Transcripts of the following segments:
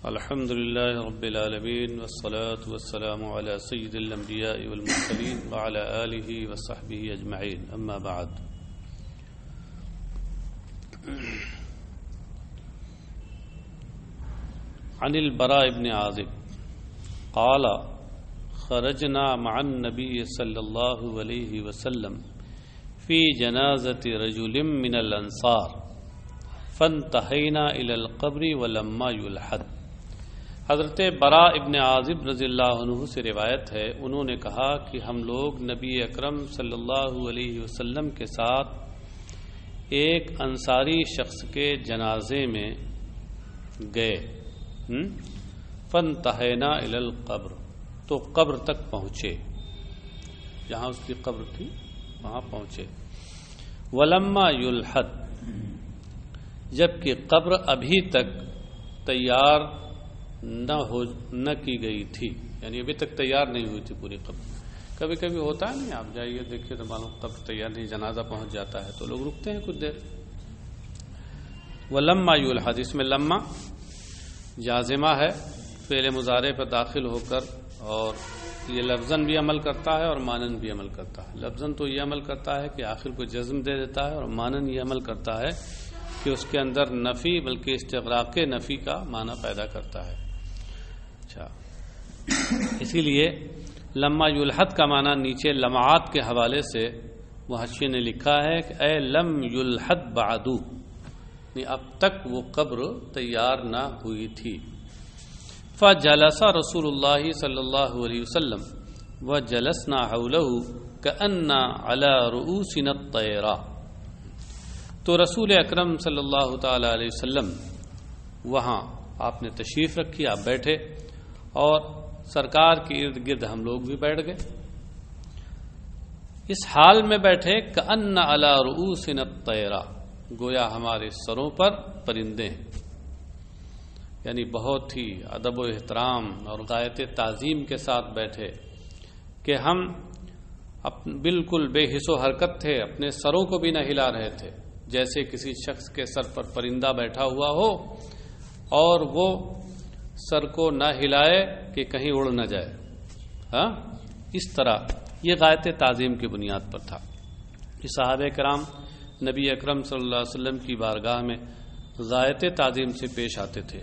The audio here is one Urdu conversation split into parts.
الحمد لله رب العالمين والصلاة والسلام على سيد الأنبياء والمرسلين وعلى آله وصحبه أجمعين أما بعد. عن البراء بن عازب قال خرجنا مع النبي صلى الله عليه وسلم في جنازة رجل من الأنصار فانتهينا إلى القبر ولما يلحد. حضرت براء ابن عازب رضی اللہ عنہ سے روایت ہے، انہوں نے کہا کہ ہم لوگ نبی اکرم صلی اللہ علیہ وسلم کے ساتھ ایک انصاری شخص کے جنازے میں گئے. فانتہینا الی القبر، تو قبر تک پہنچے، جہاں اس کی قبر تھی وہاں پہنچے. ولما یلحد، جبکہ قبر ابھی تک تیار نہ کی گئی تھی، یعنی ابھی تک تیار نہیں ہوئی تھی پوری قبر. کبھی کبھی ہوتا ہے نہیں، آپ جائیے دیکھیے تو معلوم قبر تیار نہیں، جنازہ پہنچ جاتا ہے تو لوگ رکتے ہیں کچھ دیر. ولما یلحد، اس میں لما جازمہ ہے، فعل مضارع پر داخل ہو کر، اور یہ لفظاً بھی عمل کرتا ہے اور مانن بھی عمل کرتا ہے. لفظاً تو یہ عمل کرتا ہے کہ آخر کو جزم دے دیتا ہے، اور مانن یہ عمل کرتا ہے کہ اس کے اندر نفی بلکہ استغراق نفی کا معنی پیدا کرتا ہے. اچھا، اسی لیے لما یلحد کا معنی نیچے لمعات کے حوالے سے محشی نے لکھا ہے کہ اے لم یلحد بعدو، یعنی اب تک وہ قبر تیار نہ ہوئی تھی. فجلس رسول اللہ صلی اللہ علیہ وسلم وجلسنا حوله كأن على رؤوسنا الطير. تو رسول اکرم صلی اللہ تعالی علیہ وسلم وہاں آپ نے تشریف رکھی، آپ بیٹھے، اور سرکار کے ارد گرد ہم لوگ بھی بیٹھ گئے. اس حال میں بیٹھے کأن علی رؤوسنا الطیر، گویا ہمارے سروں پر پرندے ہیں، یعنی بہت ہی ادب و احترام اور غایت تعظیم کے ساتھ بیٹھے کہ ہم بالکل بے حس و حرکت تھے، اپنے سروں کو بھی نہ ہلا رہے تھے، جیسے کسی شخص کے سر پر پرندہ بیٹھا ہوا ہو اور وہ سر کو نہ ہلائے کہ کہیں اڑ نہ جائے. ہاں، اس طرح یہ غایت تعظیم کی بنیاد پر تھا کہ صحابہ کرام نبی اکرم صلی اللہ علیہ وسلم کی بارگاہ میں غایت تعظیم سے پیش آتے تھے.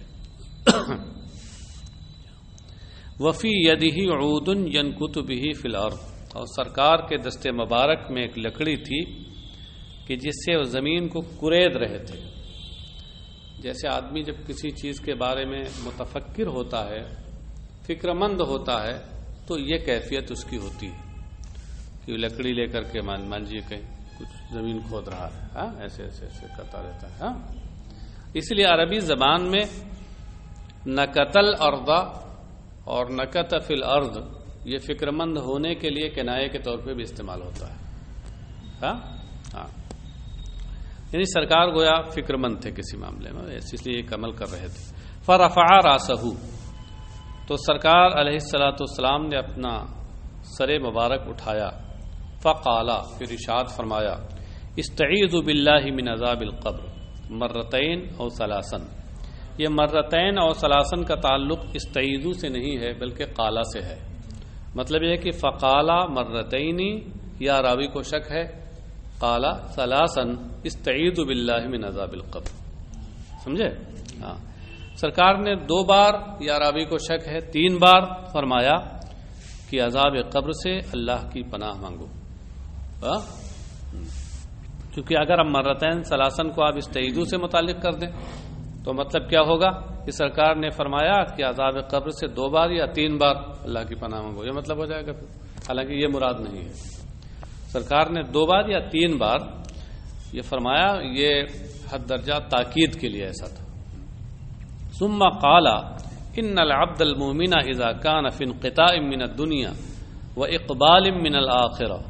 وفی یدہ عود ینکت بہ فی الارض، اور سرکار کے دست مبارک میں ایک لکڑی تھی کہ جس سے وہ زمین کو کرید رہے تھے. جیسے آدمی جب کسی چیز کے بارے میں متفکر ہوتا ہے، فکر مند ہوتا ہے، تو یہ کیفیت اس کی ہوتی ہے کہ لکڑی لے کر کے مان لیجیے کہیں کچھ زمین کھود رہا ہے، ہاں ایسے ایسے ایسے کرتا رہتا ہے. ہاں، اس لیے عربی زبان میں نکت الارض اور نکت فی الارض یہ فکر مند ہونے کے لیے کنایے کے طور پہ بھی استعمال ہوتا ہے. ہاں ہاں، یعنی سرکار گویا فکر مند تھے کسی معاملے میں، اس لیے ایک عمل کر رہے تھے. فرفع راسہ، تو سرکار علیہ الصلاۃ والسلام نے اپنا سر مبارک اٹھایا. فقالا، پھر ارشاد فرمایا، استعیذوا باللہ من عذاب القبر مرتین او ثلاثن. یہ مرتین اور ثلاثن کا تعلق استعیذوا سے نہیں ہے بلکہ قالا سے ہے. مطلب یہ کہ فقالا مرتینی، یا راوی کو شک ہے، قالا ثلاثن استعیذوا باللہ من عذاب القبر. سمجھے؟ ہاں، سرکار نے 2 بار، یا راوی کو شک ہے 3 بار فرمایا کہ عذاب قبر سے اللہ کی پناہ مانگو. کیونکہ اگر ہم مرتین ثلاثن کو آپ استعیذوا سے متعلق کر دیں تو مطلب کیا ہوگا کہ سرکار نے فرمایا کہ عذاب قبر سے 2 بار یا 3 بار اللہ کی پناہ مانگو، یہ مطلب ہو جائے گا. حالانکہ یہ مراد نہیں ہے. سرکار نے 2 بار یا 3 بار یہ فرمایا، یہ حد درجہ تاکید کے لیے ایسا تھا. ثم قال ان العبد المؤمن اذا كان في انقطاع من الدنيا واقبال من الاخره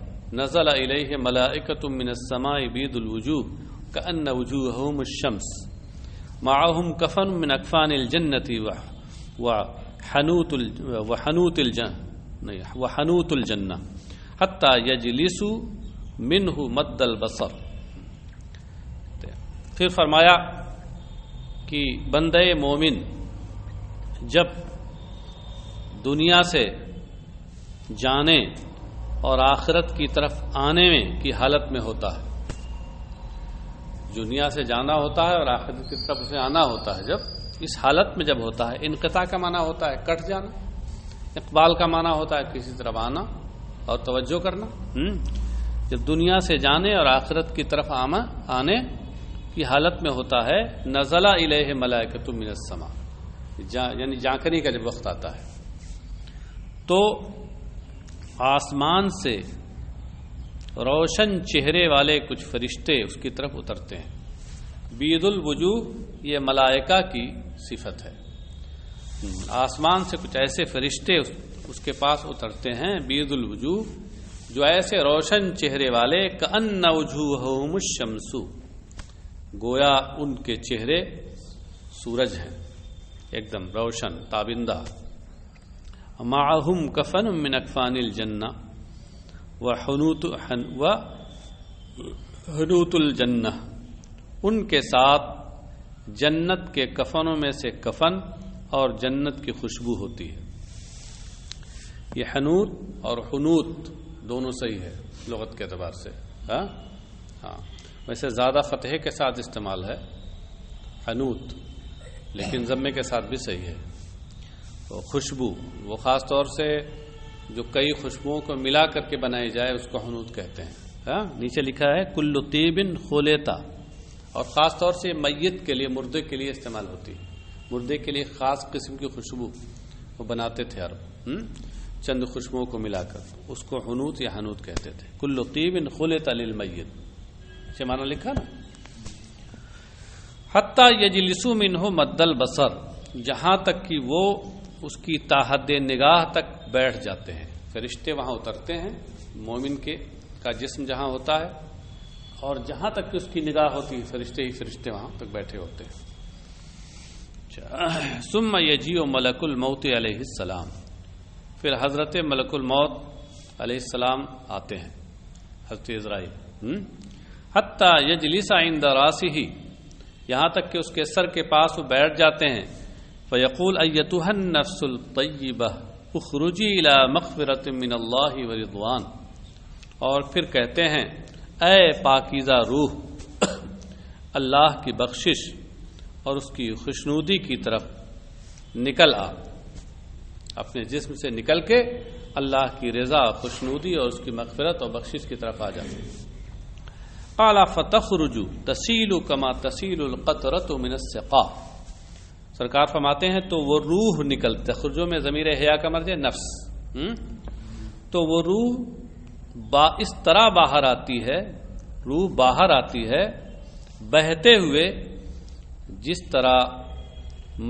نزل الیہ ملائکۃ من السماء بيض الوجوه كأن وجوههم الشمس معهم كفن من اكفان الجنة وحنوت الجنة حتى يجلسوا منه مد البصر. پھر فرمایا کہ بندے مومن جب دنیا سے جانے اور آخرت کی طرف آنے میں کی حالت میں ہوتا ہے. دنیا سے جانا ہوتا ہے اور آخرت کی طرف سے آنا ہوتا ہے. جب اس حالت میں جب ہوتا ہے، انقطاع کا معنی ہوتا ہے کٹ جانا، اقبال کا معنی ہوتا ہے کسی طرف آنا اور توجہ کرنا. جب دنیا سے جانے اور آخرت کی طرف آنے کی حالت میں ہوتا ہے، نزل الیہ ملائکۃ من السماء، یعنی جانکنے کا جب وقت آتا ہے تو آسمان سے روشن چہرے والے کچھ فرشتے اس کی طرف اترتے ہیں. بید الوجوہ یہ ملائکہ کی صفت ہے. آسمان سے کچھ ایسے فرشتے اس کے پاس اترتے ہیں بید الوجوہ، جو ایسے روشن چہرے والے کأن وجوہہم الشمس، گویا ان کے چہرے سورج ہیں، ایک دم روشن تابندہ. معہم کفن من اکفان الجنہ وحنوت الجنہ، ان کے ساتھ جنت کے کفنوں میں سے کفن اور جنت کی خوشبو ہوتی ہے. یہ حنوت اور حنوت دونوں صحیح ہے لغت کے اعتبار سے. ہاں ویسے زیادہ فتحے کے ساتھ استعمال ہے حنوت، لیکن ضمے کے ساتھ بھی صحیح ہے. خوشبو وہ خاص طور سے جو کئی خوشبوؤں کو ملا کر کے بنائی جائے اس کو حنوت کہتے ہیں. نیچے لکھا ہے کل طیب خلیتا، اور خاص طور سے میت کے لیے، مردے کے لیے استعمال ہوتی ہے. مردے کے لیے خاص قسم کی خوشبو وہ بناتے تھے عرب، چند خوشبوؤں کو ملا کر، اس کو حنوت یا حنوت کہتے تھے. کل طیب خلیتا للمیت، یہ معنی لکھا نا. حتی یجلسوا منہ مد البصر، جہاں تک کہ وہ اس کی تاحد نگاہ تک بیٹھ جاتے ہیں. فرشتے وہاں اترتے ہیں، مومن کا جسم جہاں ہوتا ہے، اور جہاں تک کہ اس کی نگاہ ہوتی ہے فرشتے ہی فرشتے وہاں تک بیٹھے ہوتے ہیں. ثم یجیء ملک الموت علیہ السلام، پھر حضرت ملک الموت علیہ السلام آتے ہیں، حضرت عزرائیل. حتی یجلس عند راسہ، یہاں تک کہ اس کے سر کے پاس وہ بیٹھ جاتے ہیں. فیقول ایتها النفس الطیبہ اخرجی الی مغفرۃ من اللہ ورضوان، اور پھر کہتے ہیں اے پاکیزہ روح، اللہ کی بخشش اور اس کی خوشنودی کی طرف نکل آ. اپنے جسم سے نکل کے اللہ کی رضا، خوشنودی اور اس کی مغفرت اور بخشش کی طرف آ جاتے ہیں. قال فتخرج تسیل کما تسیل القطرۃ من السقا، سرکار فرماتے ہیں تو وہ روح نکلتی، تخرجوں میں ضمیر حیا کا مرجع نفس، تو وہ روح اس طرح باہر آتی ہے، روح باہر آتی ہے بہتے ہوئے، جس طرح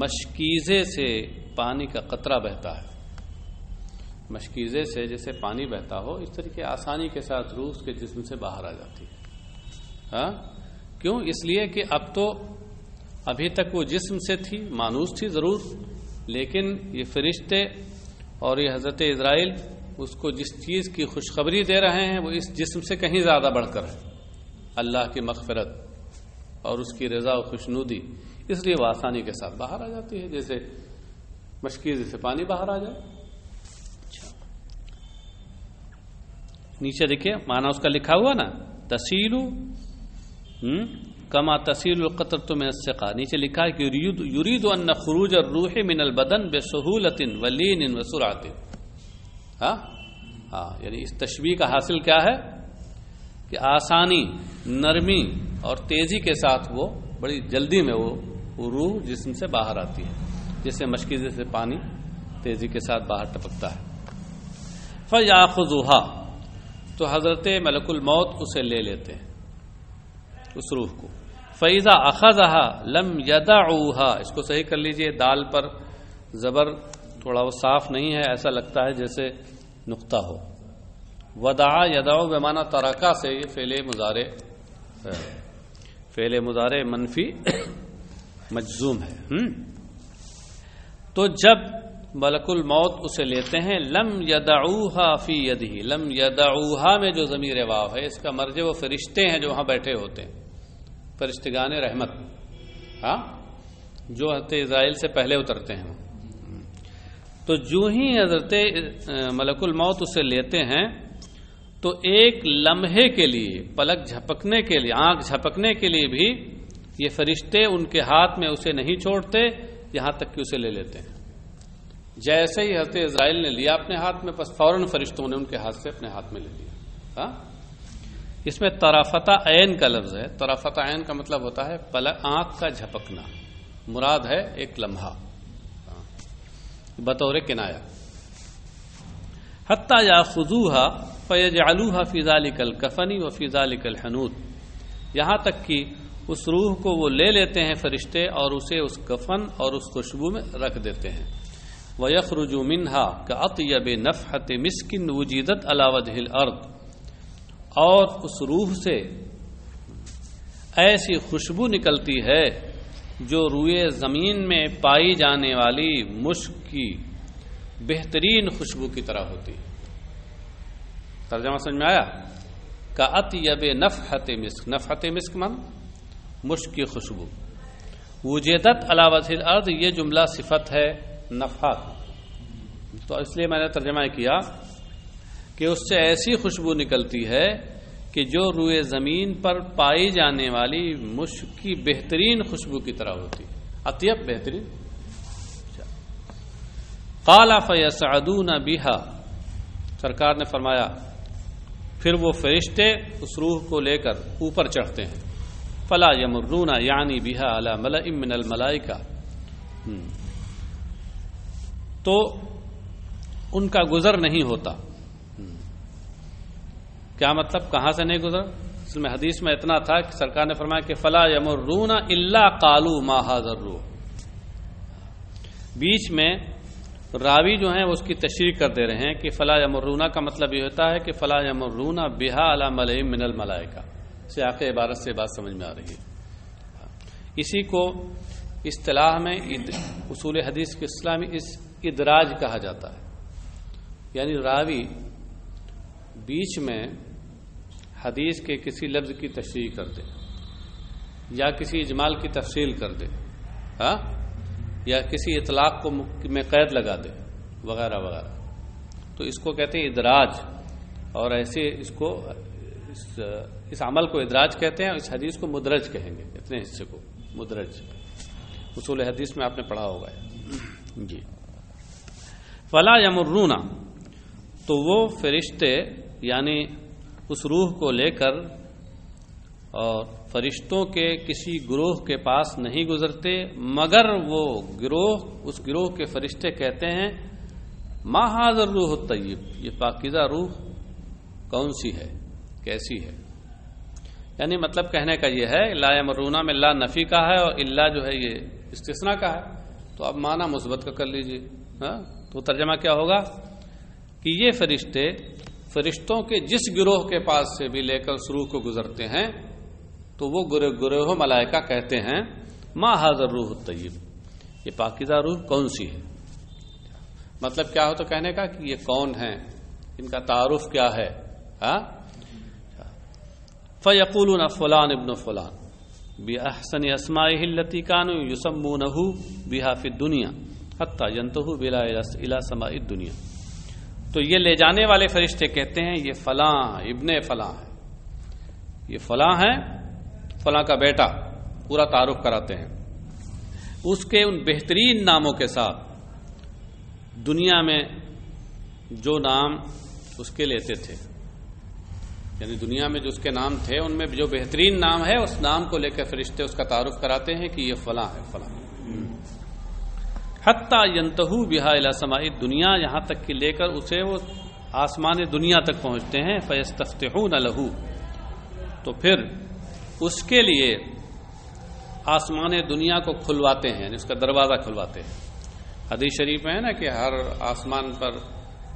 مشکیزے سے پانی کا قطرہ بہتا ہے. مشکیزے سے جیسے پانی بہتا ہو، اس طریقے آسانی کے ساتھ روح اس کے جسم سے باہر آ جاتی ہے. کیوں؟ اس لیے کہ اب تو ابھی تک وہ جسم سے تھی، مانوس تھی ضرور، لیکن یہ فرشتے اور یہ حضرت عزرائیل اس کو جس چیز کی خوشخبری دے رہے ہیں وہ اس جسم سے کہیں زیادہ بڑھ کر ہے، اللہ کی مغفرت اور اس کی رضا و خوشنودی. اس لیے وہ آسانی کے ساتھ باہر آ جاتی ہے، جیسے مشکیزے سے پانی باہر آ جائے. نیچے دیکھیے معنی اس کا لکھا ہوا نا، تسیل کما تسیل القطرۃ من السقا. نیچے لکھا ہے کہ یرید ان خروج الروح من البدن بسہولۃ ولین وسرعۃ. یعنی اس تشبیہ کا حاصل کیا ہے کہ آسانی، نرمی اور تیزی کے ساتھ وہ بڑی جلدی میں وہ روح جسم سے باہر آتی ہے، جیسے مشکیزے سے پانی تیزی کے ساتھ باہر ٹپکتا ہے. فیاخذھا، تو حضرت ملک الموت اسے لے لیتے ہیں، اس روح کو. فَإِذَا أَخَذَهَا لَمْ يَدَعُوهَا، اس کو صحیح کر لیجئے، دال پر زبر تھوڑا وہ صاف نہیں ہے، ایسا لگتا ہے جیسے نقطہ ہو. وَدَعَا يَدَعُو بمعنی ترکا سے، یہ فعل مضارع منفی مجزوم ہے. تو جب ملک الموت اسے لیتے ہیں، لم یدعوها فی یدہ، لم یدعوها میں جو ضمیر واو ہے اس کا مرجع وہ فرشتے ہیں جو وہاں بیٹھے ہوتے ہیں، فرشتگان رحمت، جو حضرت عزرائیل سے پہلے اترتے ہیں. تو جو ہی حضرت ملک الموت اسے لیتے ہیں تو ایک لمحے کے لیے، پلک جھپکنے کے لیے، آنکھ جھپکنے کے لیے بھی یہ فرشتے ان کے ہاتھ میں اسے نہیں چھوڑتے یہاں تک کہ اسے لے لیتے ہیں۔ جیسے ہی حضرت اسرائیل نے لیا اپنے ہاتھ میں، بس فوراً فرشتوں نے ان کے ہاتھ سے اپنے ہاتھ میں لے لیا۔ اس میں طرفتا عین کا لفظ ہے۔ طرفتا عین کا مطلب ہوتا ہے آنکھ کا جھپکنا، مراد ہے ایک لمحہ بطور کنایا۔ حتی یاخذوها فیجعلوها فی ذلک الکفن وفی ذلک الحنوط، یہاں تک کہ اس روح کو وہ لے لیتے ہیں فرشتے اور اسے اس کفن اور اس خوشبو میں رکھ دیتے ہیں۔ وَيَخْرُجُ مِنْهَا كَأَطْيَبِ نَفْحَةِ مِسْكٍ وُجِدَتْ عَلَى وَجْهِ الْأَرْضِ، اور اس روح سے ایسی خوشبو نکلتی ہے جو روئے زمین میں پائی جانے والی مشک کی بہترین خوشبو کی طرح ہوتی ہے۔ ترجمہ سمجھ میں آیا؟ کأطیب نفحت مسک، نفحت مسک من مشک کی خوشبو۔ وجدت علی وجہ الارض، یہ جملہ صفت ہے نفحت، تو اس لیے میں نے ترجمہ کیا کہ اس سے ایسی خوشبو نکلتی ہے کہ جو روئے زمین پر پائی جانے والی مشک کی بہترین خوشبو کی طرح ہوتی، اطیب بہترین۔ قال فیصعدون بها، سرکار نے فرمایا پھر وہ فرشتے اس روح کو لے کر اوپر چڑھتے ہیں۔ فلا یمرون یعنی بها علی ملئ من الملائکہ، تو ان کا گزر نہیں ہوتا۔ کیا مطلب؟ کہاں سے نہیں گزر؟ اس میں حدیث میں اتنا تھا کہ سرکار نے فرمایا کہ فلا یمرون الا قالوا ما هذا الروح، بیچ میں راوی جو ہیں وہ اس کی تشریح کر دے رہے ہیں کہ فلا یمرون کا مطلب یہ ہوتا ہے کہ فلا یمرون بها علی ملئ من الملائکہ، سیاق عبارت سے بات سمجھ میں آ رہی ہے۔ اسی کو اصطلاح میں اصول حدیث کے اسلامی ادراج کہا جاتا ہے، یعنی راوی بیچ میں حدیث کے کسی لفظ کی تشریح کر دے یا کسی اجمال کی تفصیل کر دے، یا کسی اطلاق کو میں قید لگا دے وغیرہ وغیرہ، تو اس کو کہتے ہیں ادراج، اور ایسے اس عمل کو ادراج کہتے ہیں، اس حدیث کو مدرج کہیں گے، اتنے حصے کو مدرج اصول حدیث میں آپ نے پڑھا ہوگا جی۔ فلا یمرون، تو وہ فرشتے یعنی اس روح کو لے کر اور فرشتوں کے کسی گروہ کے پاس نہیں گزرتے، مگر وہ گروہ، اس گروہ کے فرشتے کہتے ہیں ما ھذا الروح الطیب، یہ پاکیزہ روح کون سی ہے، کیسی ہے۔ یعنی مطلب کہنے کا یہ ہے، لا یمرون میں لا نفی کا ہے اور الا جو ہے یہ استثناء کا ہے، تو اب معنی مثبت کا کر لیجیے۔ تو ترجمہ کیا ہوگا کہ یہ فرشتے فرشتوں کے جس گروہ کے پاس سے بھی لے کر اس روح کو گزرتے ہیں تو وہ گروہ ملائکہ کہتے ہیں ما ھذا الروح الطیب، یہ پاکیزہ روح کون سی ہے۔ مطلب کیا ہو تو کہنے کا کہ یہ کون ہیں، ان کا تعارف کیا ہے۔ فیقولون فلان ابن فلان بأحسن اسمائه التي كانوا يسمونه بها في الدنيا حتى ينتهوا بلا الى سماء الدنيا، تو یہ لے جانے والے فرشتے کہتے ہیں یہ فلاں ابن فلاں ہے، یہ فلاں ہے، فلاں کا بیٹا، پورا تعارف کراتے ہیں اس کے ان بہترین ناموں کے ساتھ، دنیا میں جو نام اس کے لیتے تھے، یعنی دنیا میں جو اس کے نام تھے ان میں جو بہترین نام ہے اس نام کو لے کر فرشتے اس کا تعارف کراتے ہیں کہ یہ فلاں ہے فلاں۔ حتی ینتہو بہا الی سماء الدنیا، یہاں تک کہ لے کر اسے وہ آسمان دنیا تک پہنچتے ہیں۔ فیستفتحون لہ، تو پھر اس کے لیے آسمان دنیا کو کھلواتے ہیں، یعنی اس کا دروازہ کھلواتے ہیں۔ حدیث شریف میں ہے نا کہ ہر آسمان پر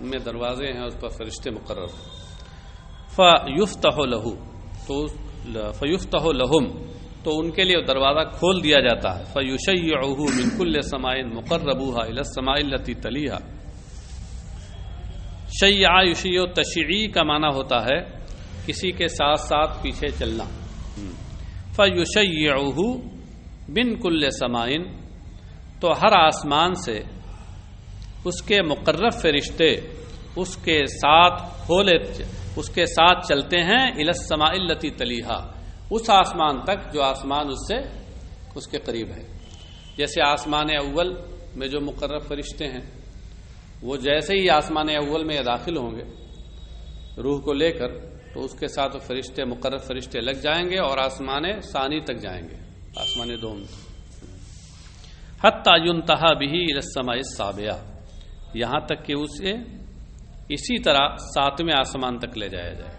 میں دروازے ہیں، اس پر فرشتے مقرر ہیں۔ فیفتح لہ، تو فیفتح لہم، تو ان کے لیے دروازہ کھول دیا جاتا ہے۔ فیشیعہ من کل سماء مقربوها الی السماء التي تلیہا، شیع یشیع تشیعی کا معنی ہوتا ہے کسی کے ساتھ ساتھ پیچھے چلنا۔ فیشیعہ من کل سماء، تو ہر آسمان سے اس کے مقرب فرشتے اس کے ساتھ چلتے ہیں الی السماء التی تلیہا، اس آسمان تک جو آسمان اس کے قریب ہے. جیسے آسمان اول میں جو مقرب فرشتے ہیں وہ جیسے ہی آسمان اول میں داخل ہوں گے روح کو لے کر، تو اس کے ساتھ فرشتے مقرب فرشتے لگ جائیں گے اور آسمان ثانی تک جائیں گے، آسمان دوم، حتی ینتہی بہ الی السماء السابعہ، یہاں تک کہ اسے اسی طرح 7ویں آسمان تک لے جایا جائے.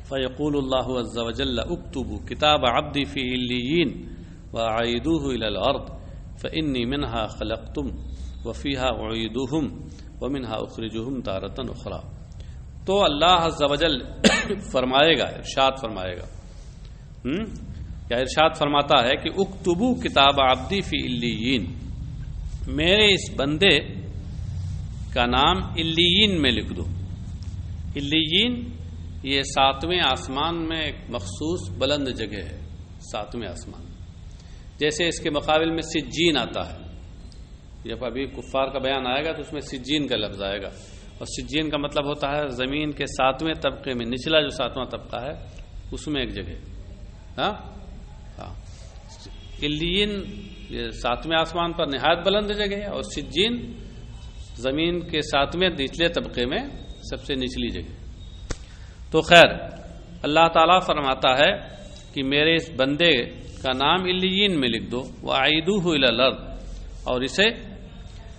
فیقول اللہ عز وجل اکتبوا کتاب عبدی فی علیین وأعیدوه الی الارض فإنی منها خلقتم وفیها اعیدوہم ومنها اخرجوہم تارة اخرى. تو اللہ عز وجل فرمائے گا، ارشاد فرمائے گا، یا ارشاد فرماتا ہے کہ اکتبوا کتاب عبدی فی علیین، میرے اس بندے کا نام علیین میں لکھ دو. علیین یہ 7ویں آسمان میں ایک مخصوص بلند جگہ ہے، 7ویں آسمان. جیسے اس کے مقابل میں سجین آتا ہے، جب ابھی کفار کا بیان آئے گا تو اس میں سجین کا لفظ آئے گا، اور سجین کا مطلب ہوتا ہے زمین کے 7ویں طبقے میں، نچلا جو 7واں طبقہ ہے اس میں ایک جگہ. ہاں علیین یہ 7ویں آسمان پر نہایت بلند جگہ ہے، اور سجین زمین کے 7ویں نچلے طبقے میں سب سے نچلی جگہ. تو خیر اللہ تعالیٰ فرماتا ہے کہ میرے اس بندے کا نام علیین میں لکھ دو، وَأَعِيدُوهُ إِلَى الْأَرْضِ، اور اسے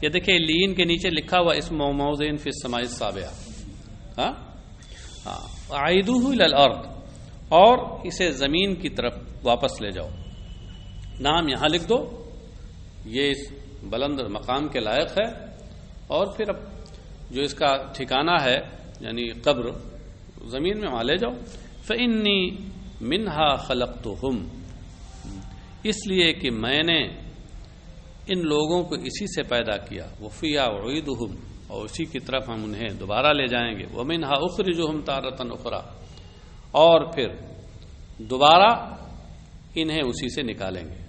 یہ دیکھیں علیین کے نیچے لکھا ہوا اسم موضع فی السماء السابعہ، وَأَعِيدُوهُ إِلَى الْأَرْضِ، اور اسے زمین کی طرف واپس لے جاؤ. نام یہاں لکھ دو، یہ اس بلند مقام کے لائق ہے، اور پھر اب جو اس کا ٹھکانہ ہے یعنی قبر زمین میں وہاں لے جاؤ. فإنی منہا خلقتہم، اس لیے کہ میں نے ان لوگوں کو اسی سے پیدا کیا، وفیہا اعیدہم، اور اسی کی طرف ہم انہیں دوبارہ لے جائیں گے، ومنہا اخرجہم تارۃ اخری، اور پھر دوبارہ انہیں اسی سے نکالیں گے.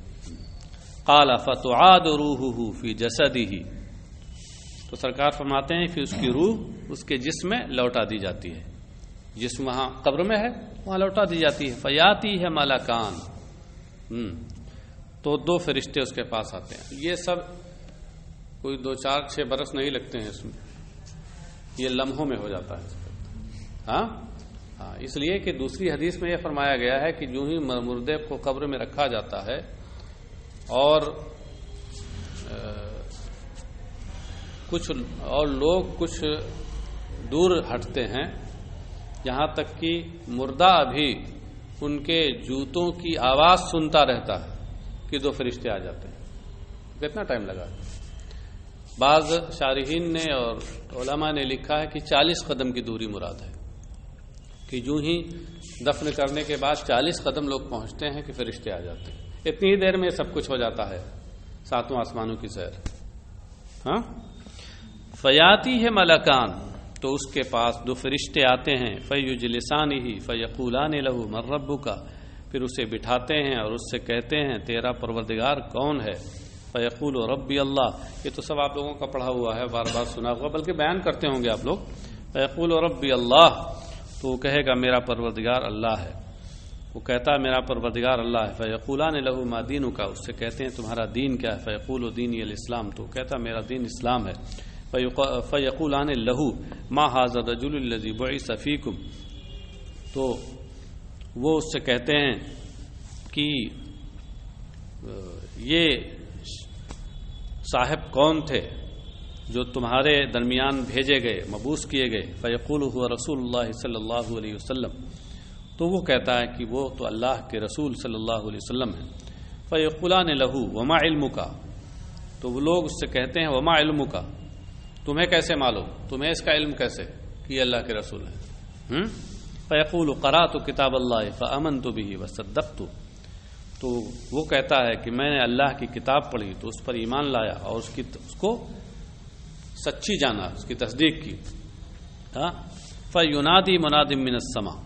قال فتعاد روحہ فی جسدہ، تو سرکار فرماتے ہیں پھر اس کی روح اس کے جسم میں لوٹا دی جاتی ہے، جسم وہاں قبر میں ہے وہاں لوٹا دی جاتی ہے. فیاتی ہے ملکان، تو 2 فرشتے اس کے پاس آتے ہیں. یہ سب کوئی 2 4 6 برس نہیں لگتے ہیں اس میں، یہ لمحوں میں ہو جاتا ہے. ہاں اس لیے کہ دوسری حدیث میں یہ فرمایا گیا ہے کہ جو ہی مردے کو قبر میں رکھا جاتا ہے اور لوگ کچھ دور ہٹتے ہیں، یہاں تک کہ مردہ بھی ان کے جوتوں کی آواز سنتا رہتا ہے کہ 2 فرشتے آ جاتے ہیں. کتنا ٹائم لگا؟ بعض شارحین نے اور علماء نے لکھا ہے کہ 40 قدم کی دوری مراد ہے، کہ جو ہی دفن کرنے کے بعد 40 قدم لوگ پہنچتے ہیں کہ فرشتے آ جاتے ہیں. اتنی دیر میں سب کچھ ہو جاتا ہے، 7 آسمانوں کی سیر. ہاں فیاتی ہے ملکان، تو اس کے پاس 2 فرشتے آتے ہیں. فیجلسانہ فیقولان لہ من ربک، پھر اسے بٹھاتے ہیں اور اس سے کہتے ہیں تیرا پروردگار کون ہے. فیقول ربی اللہ، یہ تو سب آپ لوگوں کا پڑھا ہوا ہے، بار بار سنا ہوا، بلکہ بیان کرتے ہوں گے آپ لوگ. فیقول ربی اللہ، تو وہ کہے گا میرا پروردگار اللہ ہے. وہ کہتا ہے میرا پروردگار اللہ ہے. فیقولان لہ ما دینک، اس سے کہتے ہیں تمہارا دین کیا ہے. فیقول دینی الاسلام، تو کہتا میرا دین اسلام ہے. فیقولان لہ ما ھذا الرجل الذی بعث فیکم، تو وہ اس سے کہتے ہیں کہ یہ صاحب کون تھے جو تمہارے درمیان بھیجے گئے، مبعوث کیے گئے. فیقول هو رسول اللہ صلی اللہ علیہ وسلم، تو وہ کہتا ہے کہ وہ تو اللہ کے رسول صلی اللہ علیہ وسلم ہیں. فیقولان لہ وما علمک، تو وہ لوگ اس سے کہتے ہیں وما علمک، تمہیں کیسے معلوم، تمہیں اس کا علم کیسے کہ یہ اللہ کے رسول ہیں. فیقول قرأت کتاب اللہ فآمنت بہ وصدقت، تو وہ کہتا ہے کہ میں نے اللہ کی کتاب پڑھی تو اس پر ایمان لایا اور اس کو سچی جانا، اس کی تصدیق کی. فینادی مناد من السماء،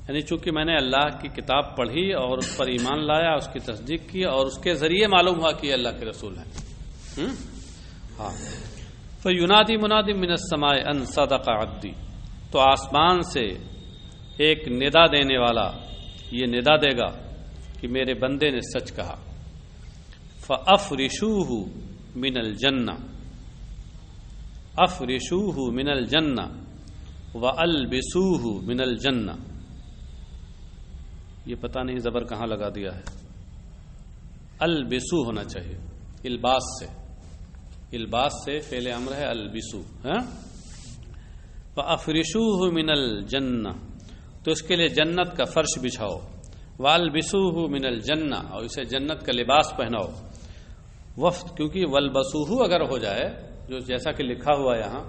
یعنی چونکہ میں نے اللہ کی کتاب پڑھی اور اس پر ایمان لایا، اس کی تصدیق کی، اور اس کے ذریعے معلوم ہوا کہ یہ اللہ کے رسول ہیں. ہاں فینادی منادی من السماء ان صدق عبدی، تو آسمان سے ایک ندا دینے والا یہ ندا دے گا کہ میرے بندے نے سچ کہا. فافرشوہ من الجنہ، افرشوہ من الجنہ والبسوہ من الجنہ. یہ پتہ نہیں زبر کہاں لگا دیا ہے، البسو ہونا چاہیے، الباس سے، الباس سے فعل امر ہے البسو. فافرشوہ من الجنہ، تو اس کے لیے جنت کا فرش بچھاؤ. والبسوہ من الجنہ، اور اسے جنت کا لباس پہناؤ. وفد، کیونکہ والبسوہ اگر ہو جائے جو جیسا کہ لکھا ہوا یہاں،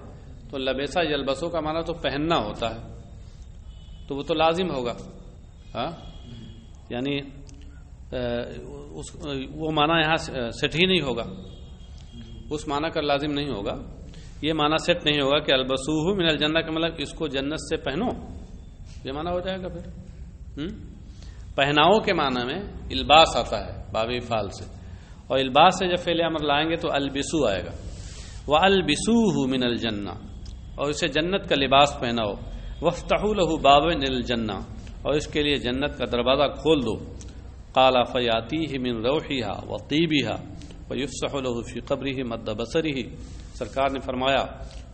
تو لبیسا یلبسو کا معنی تو پہننا ہوتا ہے، تو وہ تو لازم ہوگا. یعنی وہ معنی یہاں سیٹ ہی نہیں ہوگا، اس معنی کا لازم نہیں ہوگا. یہ معنی سیٹ نہیں ہوگا کہ البسوہ من الجنہ کا مطلب اس کو جنت سے پہنو، یہ معنی ہو جائے گا. پھر پہناؤ کے معنی میں الباس آتا ہے باب فعل سے، اور الباس سے جب فعل امر لائیں گے تو البسو آئے گا. وَأَلْبِسُوهُ مِنَ الْجَنَّةِ، اور اسے جنت کا لباس پہناؤ. وَافْتَحُوا لَهُ بَابًا إِلَى الْجَنَّةِ، اور اس کے لیے جنت کا دروازہ کھول دو. قَالَ فَيَأْتِيهِ مِنْ رَوْحِهَا وَطِيبِهَا وَيُفْسَحُ لَهُ فِي قَبْرِهِ مَدَّ بَصَرِهِ. سرکار نے فرمایا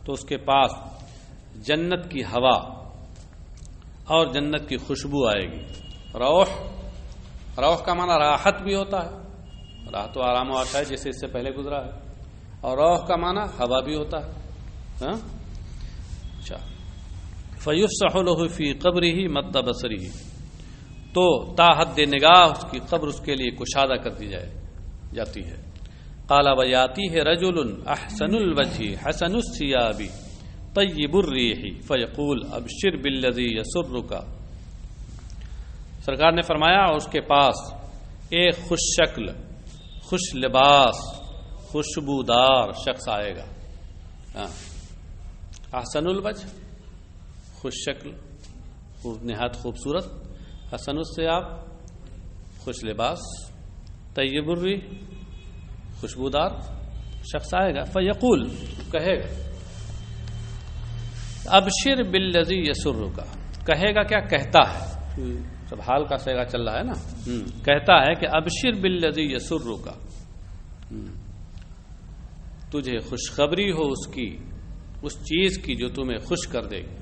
تو اس کے پاس جنت کی ہوا اور جنت کی خوشبو آئے گی. روح، روح کا معنی راحت بھی ہوتا ہے، راحت و آرام و آتا ہے جیسے اس سے پہلے گزرا ہے، اور روح کا معنی ہوا بھی ہوتا ہے. فَيُفْسَحُ لَهُ فِي قَبْرِهِ مَدَّ بَصَرِهِ، تو تا حد نگاہ اس کی قبر اس کے لیے کشادہ کر دی جاتی ہے. قَالَ وَيَأْتِيهِ رَجُلٌ أَحْسَنُ الْوَجْهِ حَسَنُ الثِّيَابِ طَيِّبُ الرِّيحِ فَيَقُولُ أَبْشِرْ بِالَّذِي يَسُرُّكَ. سرکار نے فرمایا اور اس کے پاس ایک خوش شکل، خوش لباس، خوشبودار شخص آئے گا. احسن الوجہ، خوش شکل، نہایت خوبصورت. حسن الثیاب، خوش لباس. طیب الریح، خوشبودار شخص آئے گا. فیقول، کہے گا ابشر بالذی یسرک، کہے گا کیا کہتا ہے، سب حال کا صیغہ چل رہا ہے نا. کہتا ہے کہ ابشر بالذی یسرک، تجھے خوشخبری ہو اس کی، اس چیز کی جو تمہیں خوش کر دے گی.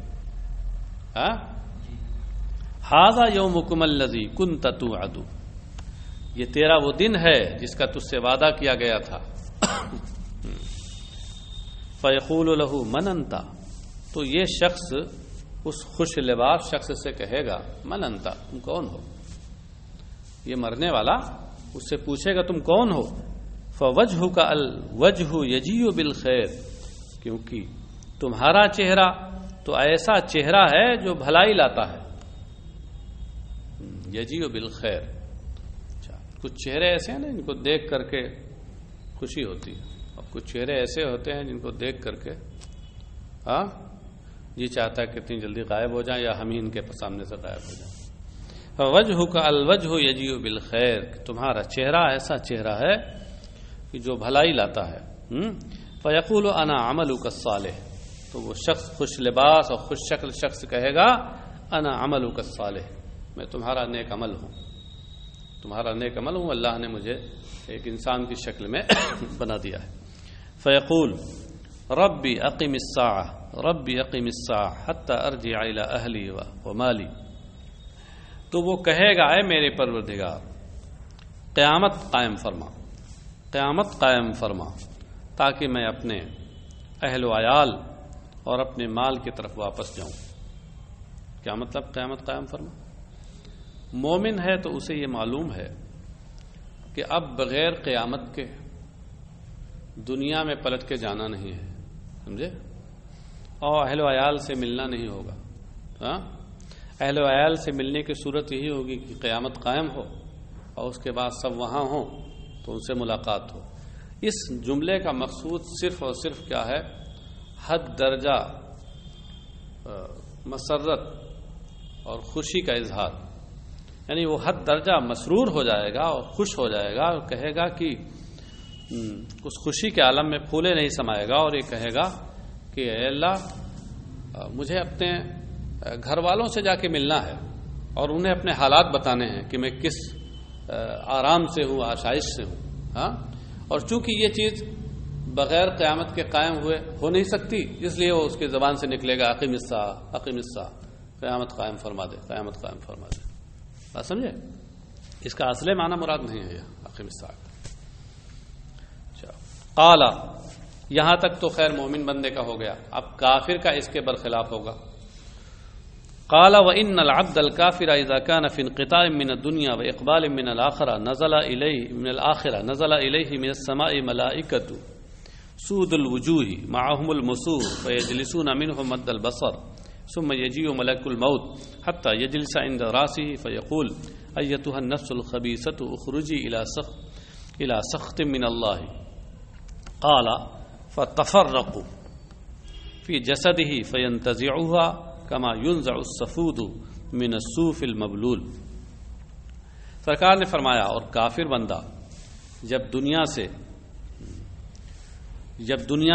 ھذا یومکم الذی کنت توعد، یہ تیرا وہ دن ہے جس کا تجھ سے وعدہ کیا گیا تھا. فیقول لہ من انت، تو یہ شخص اس خوش لباس شخص سے کہے گا من انت، تم کون ہو. یہ مرنے والا اس سے پوچھے گا تم کون ہو. فوجہک الوجہ یجیء بالخیر، کیونکہ تمہارا چہرہ تو ایسا چہرہ ہے جو بھلائی لاتا ہے. یجیء بالخیر، کچھ چہرے ایسے ہیں نا جن کو دیکھ کر کے خوشی ہوتی ہے، اور کچھ چہرے ایسے ہوتے ہیں جن کو دیکھ کر کے جی چاہتا ہے کتنی جلدی غائب ہو جائیں یا ہم ہی ان کے سامنے سے غائب ہو جائیں. فوجہک الوجہ یجیء بالخیر، تمہارا چہرہ ایسا چہرہ ہے کہ جو بھلائی لاتا ہے. فیقول انا عملک الصالح، تو وہ شخص خوش لباس اور خوش شکل شخص کہے گا انا عملک الصالح، میں تمہارا نیک عمل ہوں، تمہارا نیک عمل ہوں، اللہ نے مجھے ایک انسان کی شکل میں بنا دیا ہے. فیقول ربی اقم الساعہ، ربی اقم الساعہ حتی ارجع الی اہلی ومالی. تو وہ کہے گا اے میرے پروردگار قیامت قائم فرما، قیامت قائم فرما، تاکہ میں اپنے اہل و عیال اور اپنے مال کی طرف واپس جاؤں. کیا مطلب قیامت قائم فرما؟ مومن ہے تو اسے یہ معلوم ہے کہ اب بغیر قیامت کے دنیا میں پلٹ کے جانا نہیں ہے، سمجھے، اور اہل و عیال سے ملنا نہیں ہوگا. اہل و عیال سے ملنے کی صورت یہی ہوگی کہ قیامت قائم ہو اور اس کے بعد سب وہاں ہوں تو ان سے ملاقات ہو. اس جملے کا مقصود صرف اور صرف کیا ہے، حد درجہ مسرت اور خوشی کا اظہار. یعنی وہ حد درجہ مسرور ہو جائے گا اور خوش ہو جائے گا اور کہے گا کہ اس خوشی کے عالم میں پھولے نہیں سمائے گا اور یہ کہے گا کہ اے اللہ مجھے اپنے گھر والوں سے جا کے ملنا ہے اور انہیں اپنے حالات بتانے ہیں کہ میں کس آرام سے ہوں، آشائش سے ہوں. ہاں، اور چونکہ یہ چیز بغیر قیامت کے قائم ہوئے ہو نہیں سکتی، اس لیے وہ اس کی زبان سے نکلے گا اقیم الساعہ اقیم الساعہ، قیامت قائم فرما دے، قیامت قائم فرما دے. بات سمجھے؟ اس کا اصل معنی مراد نہیں ہے یہ اقیم الساعہ. قال، یہاں تک تو خیر مومن بندے کا ہو گیا. اب کافر کا اس کے برخلاف ہوگا. قال وان العبد الكافر اذا كان في انقطاع من الدنيا واقبال من الاخره نزل اليه من السماء ملائكه سود الوجوه معهم المسوح فيجلسون منهم مد البصر ثم يجيء ملك الموت حتى يجلس عند راسه فيقول ايتها النفس الخبيثه اخرجي الى سخط من الله. قال فتفرقوا في جسده فينتزعها كما ينزع الصفود من الصوف المبلول. سرکار نے فرمایا اور کافر بندہ جب دنیا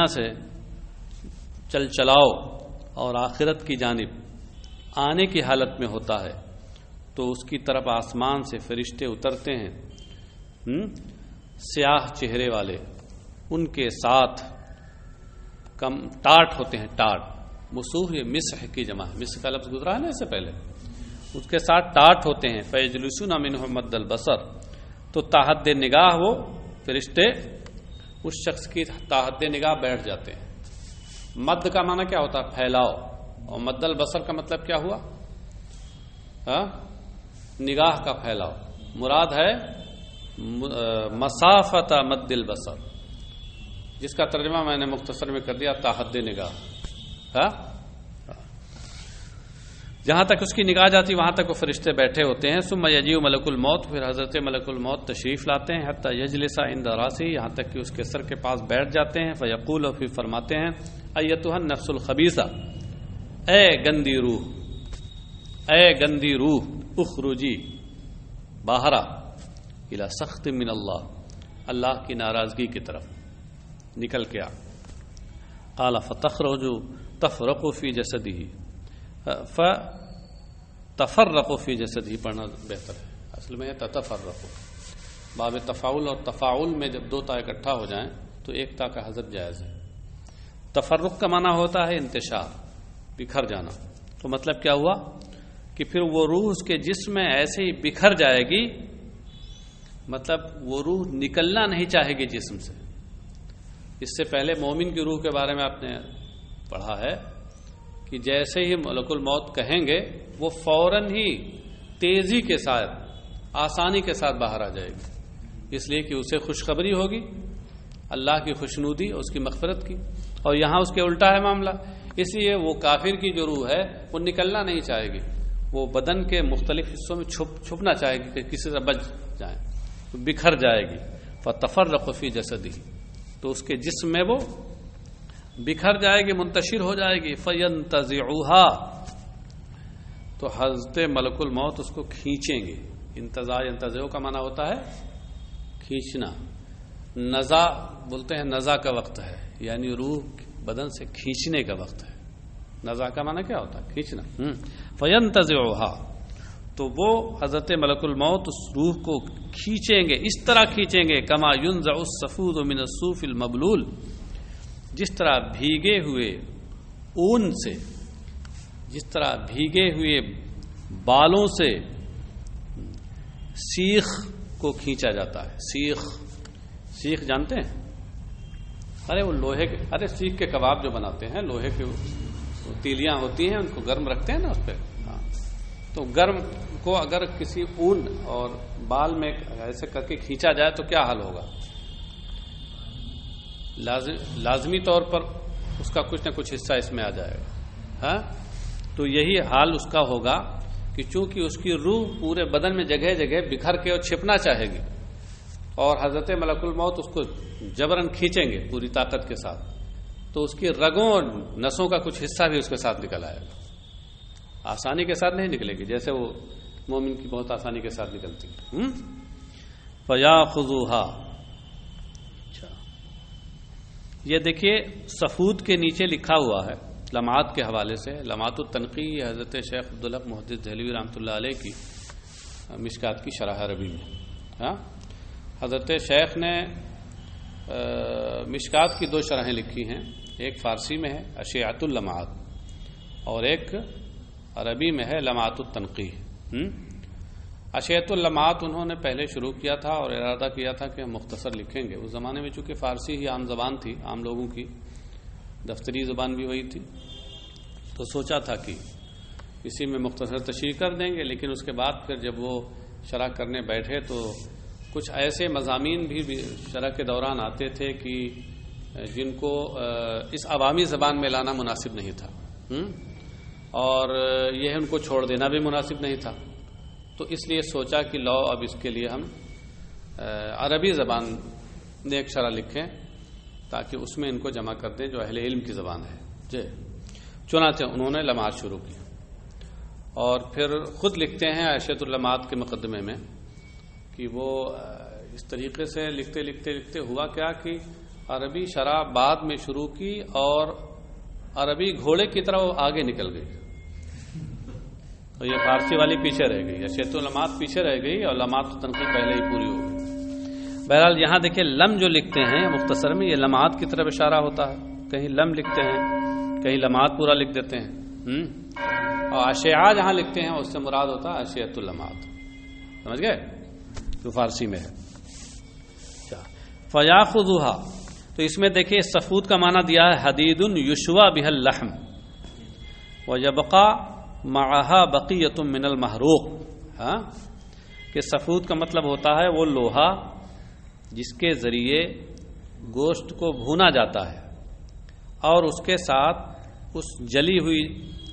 سے چل چلاؤ اور آخرت کی جانب آنے کی حالت میں ہوتا ہے تو اس کی طرف آسمان سے فرشتے اترتے ہیں، سیاہ چہرے والے، ان کے ساتھ کم ٹاٹ ہوتے ہیں. ٹاٹ مسوح یہ مسح کی جمع ہے، مسح کا لفظ گزرا ہے نا اس سے پہلے. اس کے ساتھ ٹاٹ ہوتے ہیں. فیجلسون منهم مد البصر، تو تحد نگاہ وہ فرشتے اس شخص کی تحد نگاہ بیٹھ جاتے ہیں. مد کا معنی کیا ہوتا ہے؟ پھیلاؤ. اور مد البصر کا مطلب کیا ہوا؟ نگاہ کا پھیلاؤ. مراد ہے مسافت مد البصر، جس کا ترجمہ میں نے مختصر میں کر دیا تحد نگاہ. جہاں تک اس کی نگاہ جاتی وہاں تک وہ فرشتے بیٹھے ہوتے ہیں. ثم یجیء ملک الموت، پھر حضرت ملک الموت تشریف لاتے ہیں. حتی یجلس عند راسہ، یہاں تک کہ اس کے سر کے پاس بیٹھ جاتے ہیں. فیقول، اور پھر فرماتے ہیں ایتھا النفس الخبیثہ، اے گندی روح، اے گندی روح، اخرجی، باہر آ، الی سخط من اللہ، اللہ کی ناراضگی کی طرف نکل کے آ. قال فتخرج تفرق فی جسدہ، فتفرق فی جسدہ پڑھنا بہتر ہے، اصل میں ہے تتفرق. باب تفاعل اور تفاعل میں جب دو تا اکٹھا ہو جائیں تو ایک تا کا حذف جائز ہے. تفرق کا معنی ہوتا ہے انتشار، بکھر جانا. تو مطلب کیا ہوا کہ پھر وہ روح اس کے جسم میں ایسے ہی بکھر جائے گی، مطلب وہ روح نکلنا نہیں چاہے گی جسم سے. اس سے پہلے مومن کی روح کے بارے میں آپ نے پڑھا ہے کہ جیسے ہی ملک الموت کہیں گے وہ فوراً ہی تیزی کے ساتھ، آسانی کے ساتھ باہر آ جائے گی، اس لیے کہ اسے خوشخبری ہوگی اللہ کی خوشنودی، اس کی مغفرت کی. اور یہاں اس کے الٹا ہے معاملہ، اس لیے وہ کافر کی جو روح ہے وہ نکلنا نہیں چاہے گی، وہ بدن کے مختلف حصوں میں چھپنا چاہے گی کہ کسی سے بچ جائیں، تو بکھر جائے گی. فتفرق فی جسدہ، تو اس کے جسم میں وہ بکھر جائے گی، منتشر ہو جائے گی. فینتزعها، تو حضرت ملک الموت اس کو کھینچیں گے. انتزاع، ینتزع کا معنی ہوتا ہے کھینچنا. نزع بولتے ہیں نزع کا وقت ہے، یعنی روح بدن سے کھینچنے کا وقت ہے. نزع کا معنی کیا ہوتا ہے؟ کھینچنا. فینتزعها، تو وہ حضرت ملک الموت اس روح کو کھینچیں گے، اس طرح کھینچیں گے کما ينزع الصفود من الصوف المبلول، جس طرح بھیگے ہوئے اون سے، جس طرح بھیگے ہوئے بالوں سے سیخ کو کھینچا جاتا ہے. سیخ جانتے ہیں؟ ارے وہ لوہے کے، ارے سیخ کے کباب جو بناتے ہیں، لوہے کی تیلیاں ہوتی ہیں، ان کو گرم رکھتے ہیں نا اس پہ. تو گرم کو اگر کسی اون اور بال میں ایسے کر کے کھینچا جائے تو کیا حال ہوگا؟ لازمی طور پر اس کا کچھ نہ کچھ حصہ اس میں آ جائے گا. تو یہی حال اس کا ہوگا کہ چونکہ اس کی روح پورے بدن میں جگہ جگہ بکھر کے اور چھپنا چاہے گی، اور حضرت ملک الموت اس کو جبراً کھینچیں گے پوری طاقت کے ساتھ، تو اس کی رگوں اور نسوں کا کچھ حصہ بھی اس کے ساتھ نکل آئے گا. آسانی کے ساتھ نہیں نکلے گی جیسے وہ مومن کی بہت آسانی کے ساتھ نکلتی. فیاخذوها، یہ دیکھیے صفود کے نیچے لکھا ہوا ہے لمعات کے حوالے سے. لمعات التنقی یہ حضرت شیخ عبدالحق محدث دہلوی رحمۃ اللہ علیہ کی مشکات کی شرح عربی میں. ہاں حضرت شیخ نے مشکات کی 2 شرحیں لکھی ہیں، ایک فارسی میں ہے اشیعۃ اللمعات اور ایک عربی میں ہے لمعات التنقیح. اشیعۃ اللمعات انہوں نے پہلے شروع کیا تھا اور ارادہ کیا تھا کہ ہم مختصر لکھیں گے. اس زمانے میں چونکہ فارسی ہی عام زبان تھی، عام لوگوں کی دفتری زبان بھی وہی تھی، تو سوچا تھا کہ اسی میں مختصر تشریح کر دیں گے. لیکن اس کے بعد پھر جب وہ شرح کرنے بیٹھے تو کچھ ایسے مضامین بھی شرح کے دوران آتے تھے کہ جن کو اس عوامی زبان میں لانا مناسب نہیں تھا، اور یہ ان کو چھوڑ دینا بھی مناسب نہیں تھا. تو اس لیے سوچا کہ لو اب اس کے لیے ہم عربی زبان میں ایک شرح لکھیں تاکہ اس میں ان کو جمع کر دیں جو اہل علم کی زبان ہے. جی چنانچہ انہوں نے لمعات شروع کی اور پھر خود لکھتے ہیں اشیعۃ اللمعات کے مقدمے میں کہ وہ اس طریقے سے لکھتے لکھتے لکھتے ہوا کیا کہ عربی شرح بعد میں شروع کی اور عربی گھوڑے کی طرح وہ آگے نکل گئی، تو یہ فارسی والی پیچھے رہ گئی، اشیعۃ اللمعات پیچھے رہ گئی اور لمعات التنقیح پہلے ہی پوری ہو گئی. بہرحال یہاں دیکھیں لم جو لکھتے ہیں مختصر میں یہ لمعات کی طرف اشارہ ہوتا ہے، کہیں لم لکھتے ہیں کہیں لمعات پورا لکھ دیتے ہیں. اور اشیعہ جہاں لکھتے ہیں اس سے مراد ہوتا ہے اشیعۃ اللمعات. سمجھ گئے؟ جو فارسی میں ہے. فیاخذھا، تو اس میں دیکھیے صفود کا معنی دیا ہے حدید یشوى بہ اللحم ویبقى معها بقیۃ من المحروق. ہاں کہ صفود کا مطلب ہوتا ہے وہ لوہا جس کے ذریعے گوشت کو بھونا جاتا ہے اور اس کے ساتھ اس جلی ہوئی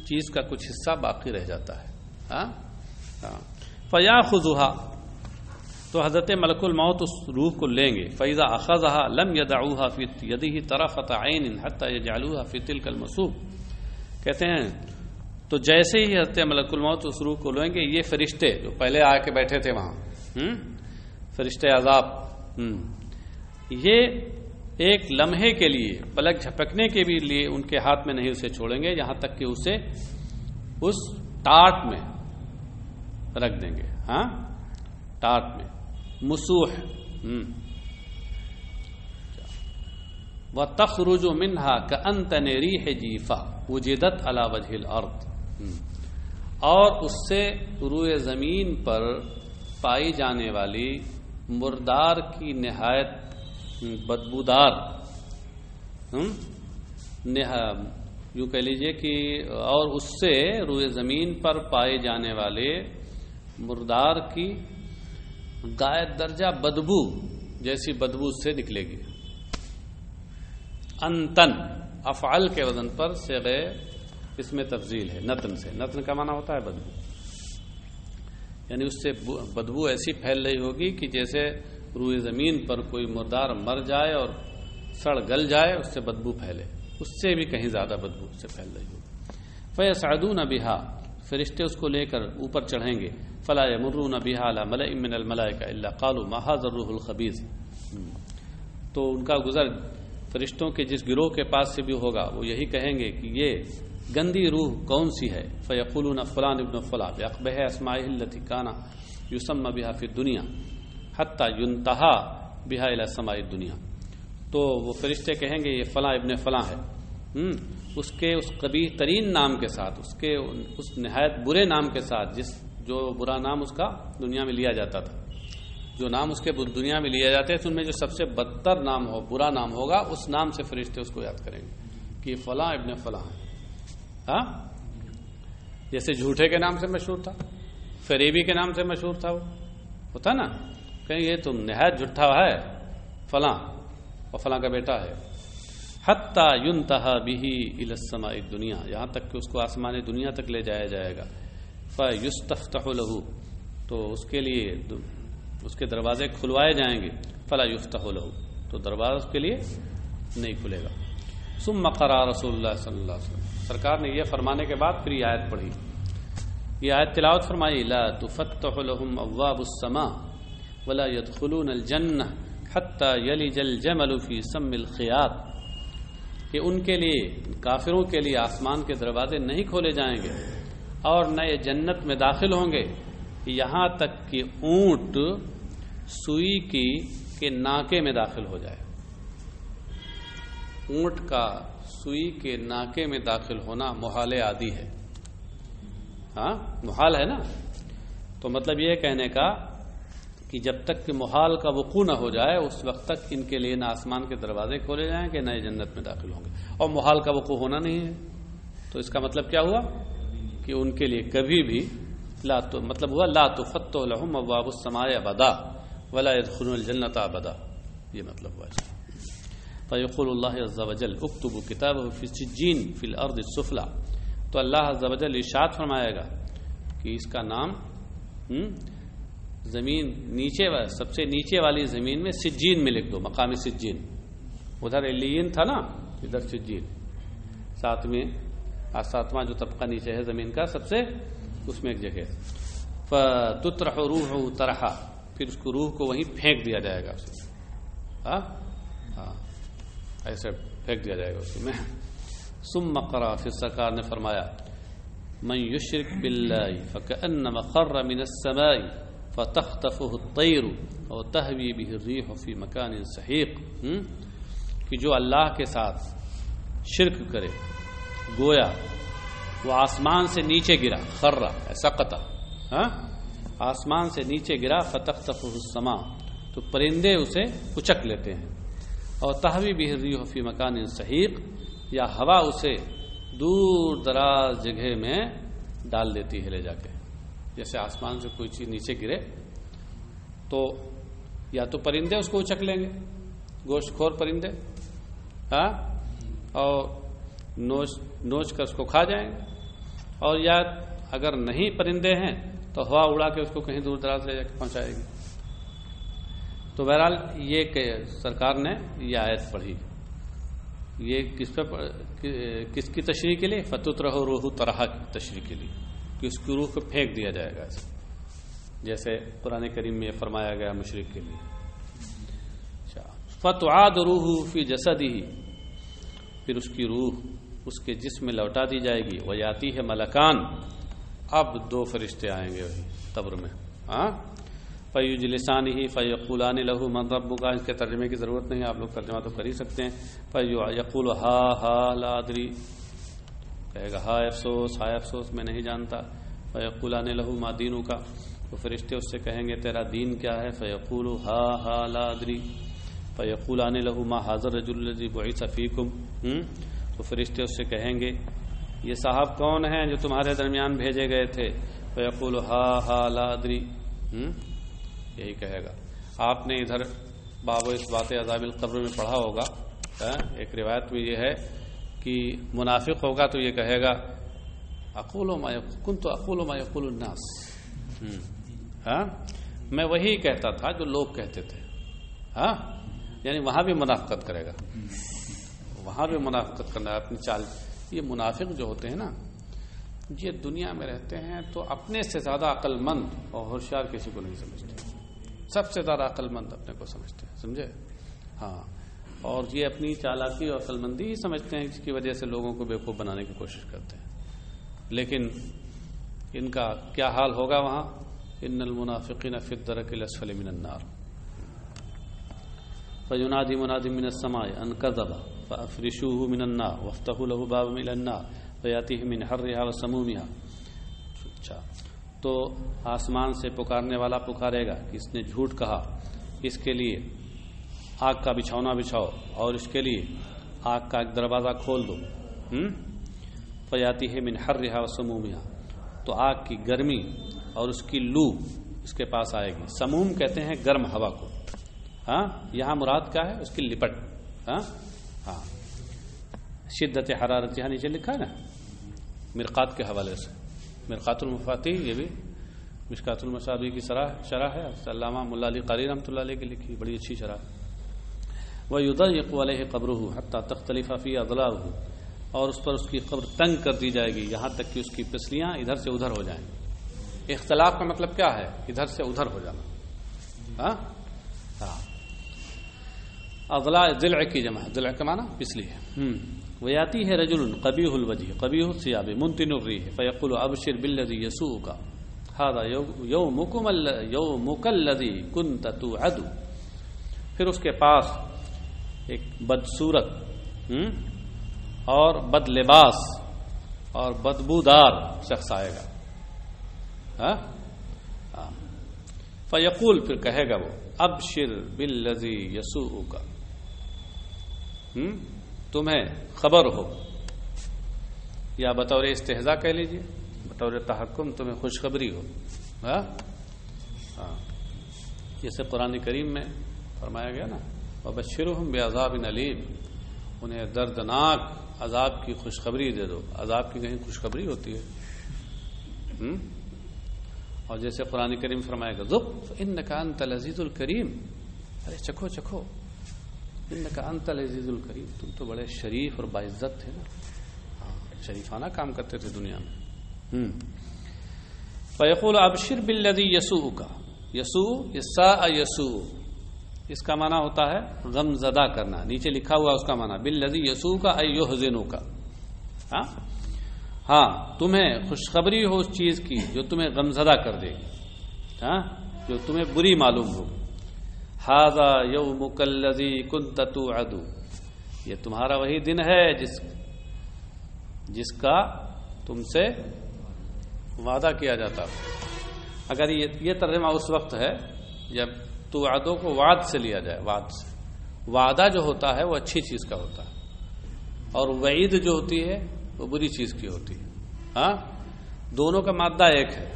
چیز کا کچھ حصہ باقی رہ جاتا ہے. فیاخذھا، تو حضرت ملک الموت اس روح کو لیں گے. فاذا اخذها لم يدعوها في يده طرفة عين حتى يجعلوها في تلك المصوب. کہتے ہیں تو جیسے ہی حضرت ملک الموت اس روح کو لیں گے، یہ فرشتے جو پہلے آ کے بیٹھے تھے وہاں، فرشتے عذاب، یہ ایک لمحے کے لیے پلک جھپکنے کے بھی لیے ان کے ہاتھ میں نہیں اسے چھوڑیں گے یہاں تک کہ اسے اس ٹاٹ میں رکھ دیں گے. ہاں ٹاٹ میں مسوح. وَتَخْرُجُ مِنْهَا كَأَنْتَنِ رِيحِ جِيفَةٍ وُجِدَتْ عَلَى وَجْهِ الْأَرْضِ. اور اس سے روئے زمین پر پائی جانے والی مردار کی نہایت بدبودار، یوں کہہ لیجئے کہ اور اس سے روئے زمین پر پائے جانے والے مردار کی غائب درجہ بدبو جیسی بدبو سے نکلے گی. انتن افعل کے وزن پر صیغہ اس میں تفضیل ہے نتن سے. نتن کا معنی ہوتا ہے بدبو، یعنی اس سے بدبو ایسی پھیل رہی ہوگی کہ جیسے روئے زمین پر کوئی مردار مر جائے اور سڑ گل جائے اس سے بدبو پھیلے، اس سے بھی کہیں زیادہ بدبو سے پھیل رہی ہوگی. فیصعدون بہا، فرشتے اس کو لے کر اوپر چڑھیں گے. فلا یمرون بہا علی ملئ من الملائکہ الا قالوا ما ھذا الروح الخبیث. تو ان کا گزر فرشتوں کے جس گروہ کے پاس سے بھی ہوگا وہ یہی کہیں گے کہ یہ گندی روح کون سی ہے. فیقولون فلان ابن فلاں بأقبح اسمائہ التی کان یسمى بها فی الدنیا حتی ینتہا بها الی سماء الدنیا. تو وہ فرشتے کہیں گے یہ فلاں ابن فلاں ہے، اس کے اس قبیح ترین نام کے ساتھ، اس کے اس نہایت برے نام کے ساتھ، جو برا نام اس کا دنیا میں لیا جاتا تھا، جو نام اس کے دنیا میں لیا جاتے تھے ان میں جو سب سے بدتر نام ہو، برا نام ہوگا، اس نام سے فرشتے اس کو یاد کریں گے کہ فلاں ابن فلاں ہے. ہاں جیسے جھوٹے کے نام سے مشہور تھا، فریبی کے نام سے مشہور تھا، وہ ہوتا نا کہیں یہ تم نہایت جھوٹا ہے فلاں اور فلاں کا بیٹا ہے. حتی ینتہا بہ الی السماء الدنیا، یہاں تک کہ اس کو آسمان دنیا تک لے جایا جائے گا. فیستفتح لہ، تو اس کے لیے اس کے دروازے کھلوائے جائیں گے. فلا یفتح لہ، تو دروازہ اس کے لیے نہیں کھلے گا. ثم قرأ رسول اللہ صلی اللہ علیہ وسلم، سرکار نے یہ فرمانے کے بعد پھر یہ آیت پڑھی، یہ آیت تلاوت فرمائی. لا تفتح لهم ابواب السماء ولا يدخلون الجنة حتى يلج الجمل في سم الخياط کہ ان کے لیے کافروں کے لیے آسمان کے دروازے نہیں کھولے جائیں گے اور نہ یہ جنت میں داخل ہوں گے یہاں تک کہ اونٹ سوئی کے ناکے میں داخل ہو جائے. اونٹ کا سوئی کے ناکے میں داخل ہونا محال عادی ہے. ہاں محال ہے نا. تو مطلب یہ کہنے کا کہ جب تک کہ محال کا وقوع نہ ہو جائے اس وقت تک ان کے لیے نہ آسمان کے دروازے کھولے جائیں گے نہ یہ جنت میں داخل ہوں گے. اور محال کا وقوع ہونا نہیں ہے تو اس کا مطلب کیا ہوا کہ ان کے لیے کبھی بھی مطلب ہوا لا تفتح لهم ابواب السماء ابدا ولا يدخلون الجنة ابدا. یہ مطلب ہوا. فیقول اللہ عز وجل اکتبوا کتابه فی سجین فی الارض السفلی. تو اللہ عز وجل ارشاد فرمائے گا کہ اس کا نام زمین نیچے سب سے نیچے والی زمین میں سجین میں لکھ دو. مقام سجین ادھر علیین تھا نا, ادھر سجین ساتواں جو طبقہ نیچے ہے زمین کا سب سے اس میں ایک جگہ. فتطرح روحه طرحا. پھر اس کو روح کو وہیں پھینک دیا جائے گا. ہاں ایسے پھینک دیا جائے گا اس میں. ثم قرأ. پھر سرکار نے فرمایا من یشرک باللہ فکأنما خر من السماء فتخطفه الطیر اور تہوی به الریح فی مکان سحیق. کہ جو اللہ کے ساتھ شرک کرے گویا وہ آسمان سے نیچے گرا. خرّا سقطا. آسمان سے نیچے گرا. فتخطفه السماء تو پرندے اسے اچک لیتے ہیں. اور تہوی به الریح فی مکان سحیق یا ہوا اسے دور دراز جگہ میں ڈال دیتی ہے لے جا کے. جیسے آسمان سے کوئی چیز نیچے گرے تو یا تو پرندے اس کو اچک لیں گے, گوشت خور پرندے, اور نوچ کر اس کو کھا جائیں گے. اور یا اگر نہیں پرندے ہیں تو ہوا اڑا کے اس کو کہیں دور دراز لے جا کے پہنچائے گی. تو بہرحال یہ کہ سرکار نے یہ آیت پڑھی. یہ کس کی تشریح کے لیے؟ فتطرح روح طرحا کی تشریح کے لیے کہ اس کی روح کو پھینک دیا جائے گا, جیسے قرآن کریم میں فرمایا گیا مشرک کے لیے. فتعاد روح فی جسدہ. پھر اس کی روح اس کے جسم میں لوٹا دی جائے گی. ویاتی ہے ملکان. اب دو فرشتے آئیں گے وہی قبر میں. فیجلسانہ فیقولان لہ من ربک. اس کے ترجمے کی ضرورت نہیں ہے, آپ لوگ ترجمہ تو کر ہی سکتے ہیں. فیقول ہا ہا لا ادری. کہے گا ہائے افسوس, ہائے افسوس میں نہیں جانتا. فیقولان لہ ما دینک. تو فرشتے اس سے کہیں گے تیرا دین کیا ہے؟ فیقول ہا ہا لا ادری. فیقولان لہ ما ھذا الرجل الذی بعث فیکم. تو فرشتے اس سے کہیں گے یہ صاحب کون ہیں جو تمہارے درمیان بھیجے گئے تھے؟ فیقول ہا ہا لا ادری. یہی کہے گا. آپ نے ادھر باب و اثبات عذاب القبر میں پڑھا ہوگا. ایک روایت میں یہ ہے کہ منافق ہوگا تو یہ کہے گا کنت اقول ما یقول الناس. میں وہی کہتا تھا جو لوگ کہتے تھے. یعنی وہاں بھی منافقت کرے گا, وہاں بھی منافقت کرنا ہے اپنی چال. یہ منافق جو ہوتے ہیں نا یہ دنیا میں رہتے ہیں تو اپنے سے زیادہ عقل مند اور ہوشیار کسی کو نہیں سمجھتے. سب سے زیادہ عقل مند اپنے کو سمجھتے ہیں, سمجھے. اور یہ اپنی چالاکی اور عقل مندی ہی سمجھتے ہیں, جس کی وجہ سے لوگوں کو بیوقوف بنانے کی کوشش کرتے ہیں. لیکن ان کا کیا حال ہوگا وہاں؟ ان المنافقین فی الدرک الاسفل من النار. فینادی منادی من السماء ان کذب فافرشوه من النار وافتحوا له بابا الى النار فیاتیہ من حرها وسمومها. اچھا, تو آسمان سے پکارنے والا پکارے گا کہ اس نے جھوٹ کہا, اس کے لیے آگ کا بچھونا بچھاؤ اور اس کے لیے آگ کا ایک دروازہ کھول دو. فیاتیہ من حرها وسمومها. تو آگ کی گرمی اور اس کی لو اس کے پاس آئے گی. سموم کہتے ہیں گرم ہوا کو. یہاں مراد کیا ہے؟ اس کی لپٹ. شدت حرارت یہاں نیچے لکھا ہے نا مرقات کے حوالے سے. مرقات المفاتیح یہ بھی مشکات المصابیح کی شرح ہے, علامہ ملا علی قاری رحمۃ اللہ علیہ کی لکھی, بڑی اچھی شرح. وَيُضَيِّقُ عَلَيْهِ قَبْرُهُ حَتَّى تَخْتَلِفَ فِيهِ أَضْلَاعُهُ. اور اس پر اس کی قبر تنگ کر دی جائے گی یہاں تک کہ اس کی پسلیاں ادھر سے ادھر ہو جائیں. اختلاف کا مطلب کیا ہے؟ ادھر سے ادھر ہو جانا. اضلاع ضلع کی جمع ہے, ضلع کا معنی پسلی ہے. وَيَأْتِيهِ رَجُلٌ قَبِيحُ الْوَجْهِ قَبِيحُ الثِّيَابِ مُنْتِنُ الرِّيحِ فَيَقُولُ أَبْشِرْ بِالَّذِي يَسُوءُكَ هَذَا يَوْمُكَ الَّذِي كُنْتَ تُوعَدُ. پھر اس کے پاس ایک بدصورت اور بد لباس اور بدبودار شخص آئے گا. فیقول پھر کہے گا وہ ابشر بالذی یسوءک، تمہیں خبر ہو، یا بطور استہزاء کہہ لیجیے، بطور تحکم تمہیں خوشخبری ہو. جیسے قرآن کریم میں فرمایا گیا نا وبشرہم بعذاب علیم، انہیں دردناک عذاب کی خوشخبری دے دو. عذاب کی کہیں خوشخبری ہوتی ہے؟ اور جیسے قرآن کریم فرمائے گا ذق انک انت العزیز الکریم، ارے چکھو چکھو، انک انت العزیز الکریم، تم تو بڑے شریف اور باعزت تھے نا، شریفانہ کام کرتے تھے دنیا میں. فیقول ابشر بالذی یسوءک، یسوء یساء یسوء، اس کا معنی ہوتا ہے غم زدہ کرنا. نیچے لکھا ہوا اس کا معنی بالذی یسوءک ای یحزنک. ہاں تمہیں خوشخبری ہو اس چیز کی جو تمہیں غمزدہ کر دے گی، جو تمہیں بری معلوم ہو. ھذا یومک الذی کنت توعد، یہ تمہارا وہی دن ہے جس کا تم سے وعدہ کیا جاتا. اگر یہ ترجمہ اس وقت ہے جب توعدوں کو وعد سے لیا جائے، وعد سے. وعدہ جو ہوتا ہے وہ اچھی چیز کا ہوتا ہے، اور وعید جو ہوتی ہے وہ بری چیز کی ہوتی ہے. دونوں کا مادہ ایک ہے،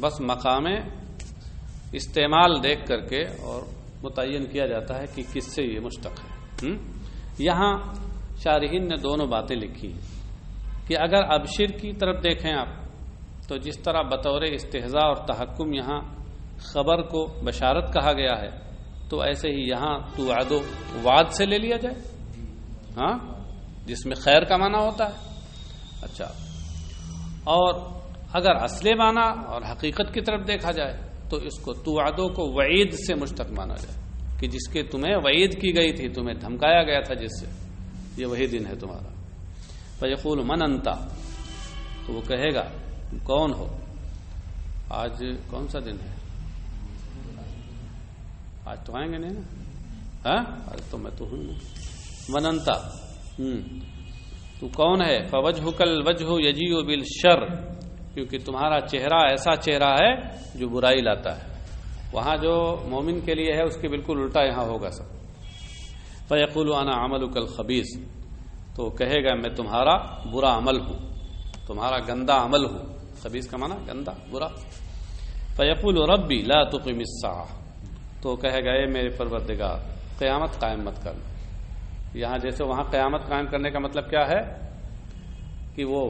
بس مقام استعمال دیکھ کر کے اور متعین کیا جاتا ہے کہ کس سے یہ مشتق ہے. یہاں شارحین نے دونوں باتیں لکھی کہ اگر ابشر کی طرف دیکھیں آپ تو جس طرح بطور استہزاء اور تحکم یہاں خبر کو بشارت کہا گیا ہے، تو ایسے ہی یہاں توعد وعد سے لے لیا جائے، جس میں خیر کا معنی ہوتا ہے. اچھا، اور اگر اصل معنی اور حقیقت کی طرف دیکھا جائے تو اس کو توعدوں کو وعید سے مشتق مانا جائے کہ جس کے تمہیں وعید کی گئی تھی، تمہیں دھمکایا گیا تھا جس سے، یہ وہی دن ہے تمہارا. فیقول من انت، تو وہ کہے گا کون ہو. آج کون سا دن ہے؟ آج تو آئیں گے نہیں نا؟ آج تو میں تو ہوں نا. من انت، تو کون ہے؟ فوجہک الوجہ یجیء بالشر، کیونکہ تمہارا چہرہ ایسا چہرہ ہے جو برائی لاتا ہے. وہاں جو مومن کے لیے ہے اس کے بالکل الٹا یہاں ہوگا سب. فیقول انا عملک الخبیث، تو کہے گا میں تمہارا برا عمل ہوں، تمہارا گندا عمل ہوں. خبیث کا معنی گندا، برا. فیقول ربی لا تقم الساعہ، تو کہے گا اے میرے پروردگار قیامت قائم مت کرنا. یہاں جیسے وہاں قیامت قائم کرنے کا مطلب کیا ہے کہ وہ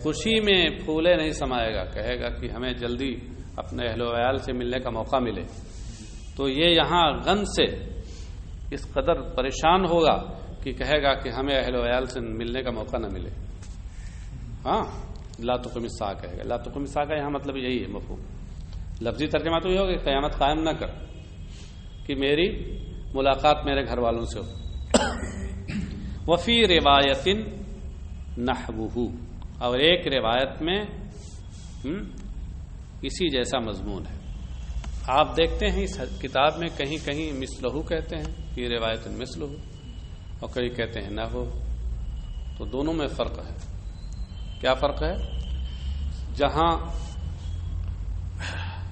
خوشی میں پھولے نہیں سمائے گا، کہے گا کہ ہمیں جلدی اپنے اہل و عیال سے ملنے کا موقع ملے. تو یہ یہاں غم سے اس قدر پریشان ہوگا کہ کہے گا کہ ہمیں اہل و عیال سے ملنے کا موقع نہ ملے. لا تقم الساعہ کہے گا. لا تقم الساعہ کا یہاں مطلب یہی ہے مفہوم. لفظی ترجمہ تو یہ ہوگا کہ قیامت قائم نہ کر، کہ میری ملاقات میرے گھر والوں سے ہو. وفی روایت نحوہ، اور ایک روایت میں اسی جیسا مضمون ہے. آپ دیکھتے ہیں اس کتاب میں کہیں کہیں مثلہ کہتے ہیں کہ روایت مثلہ، اور کہیں کہتے ہیں نحوہ. تو دونوں میں فرق ہے. کیا فرق ہے؟ جہاں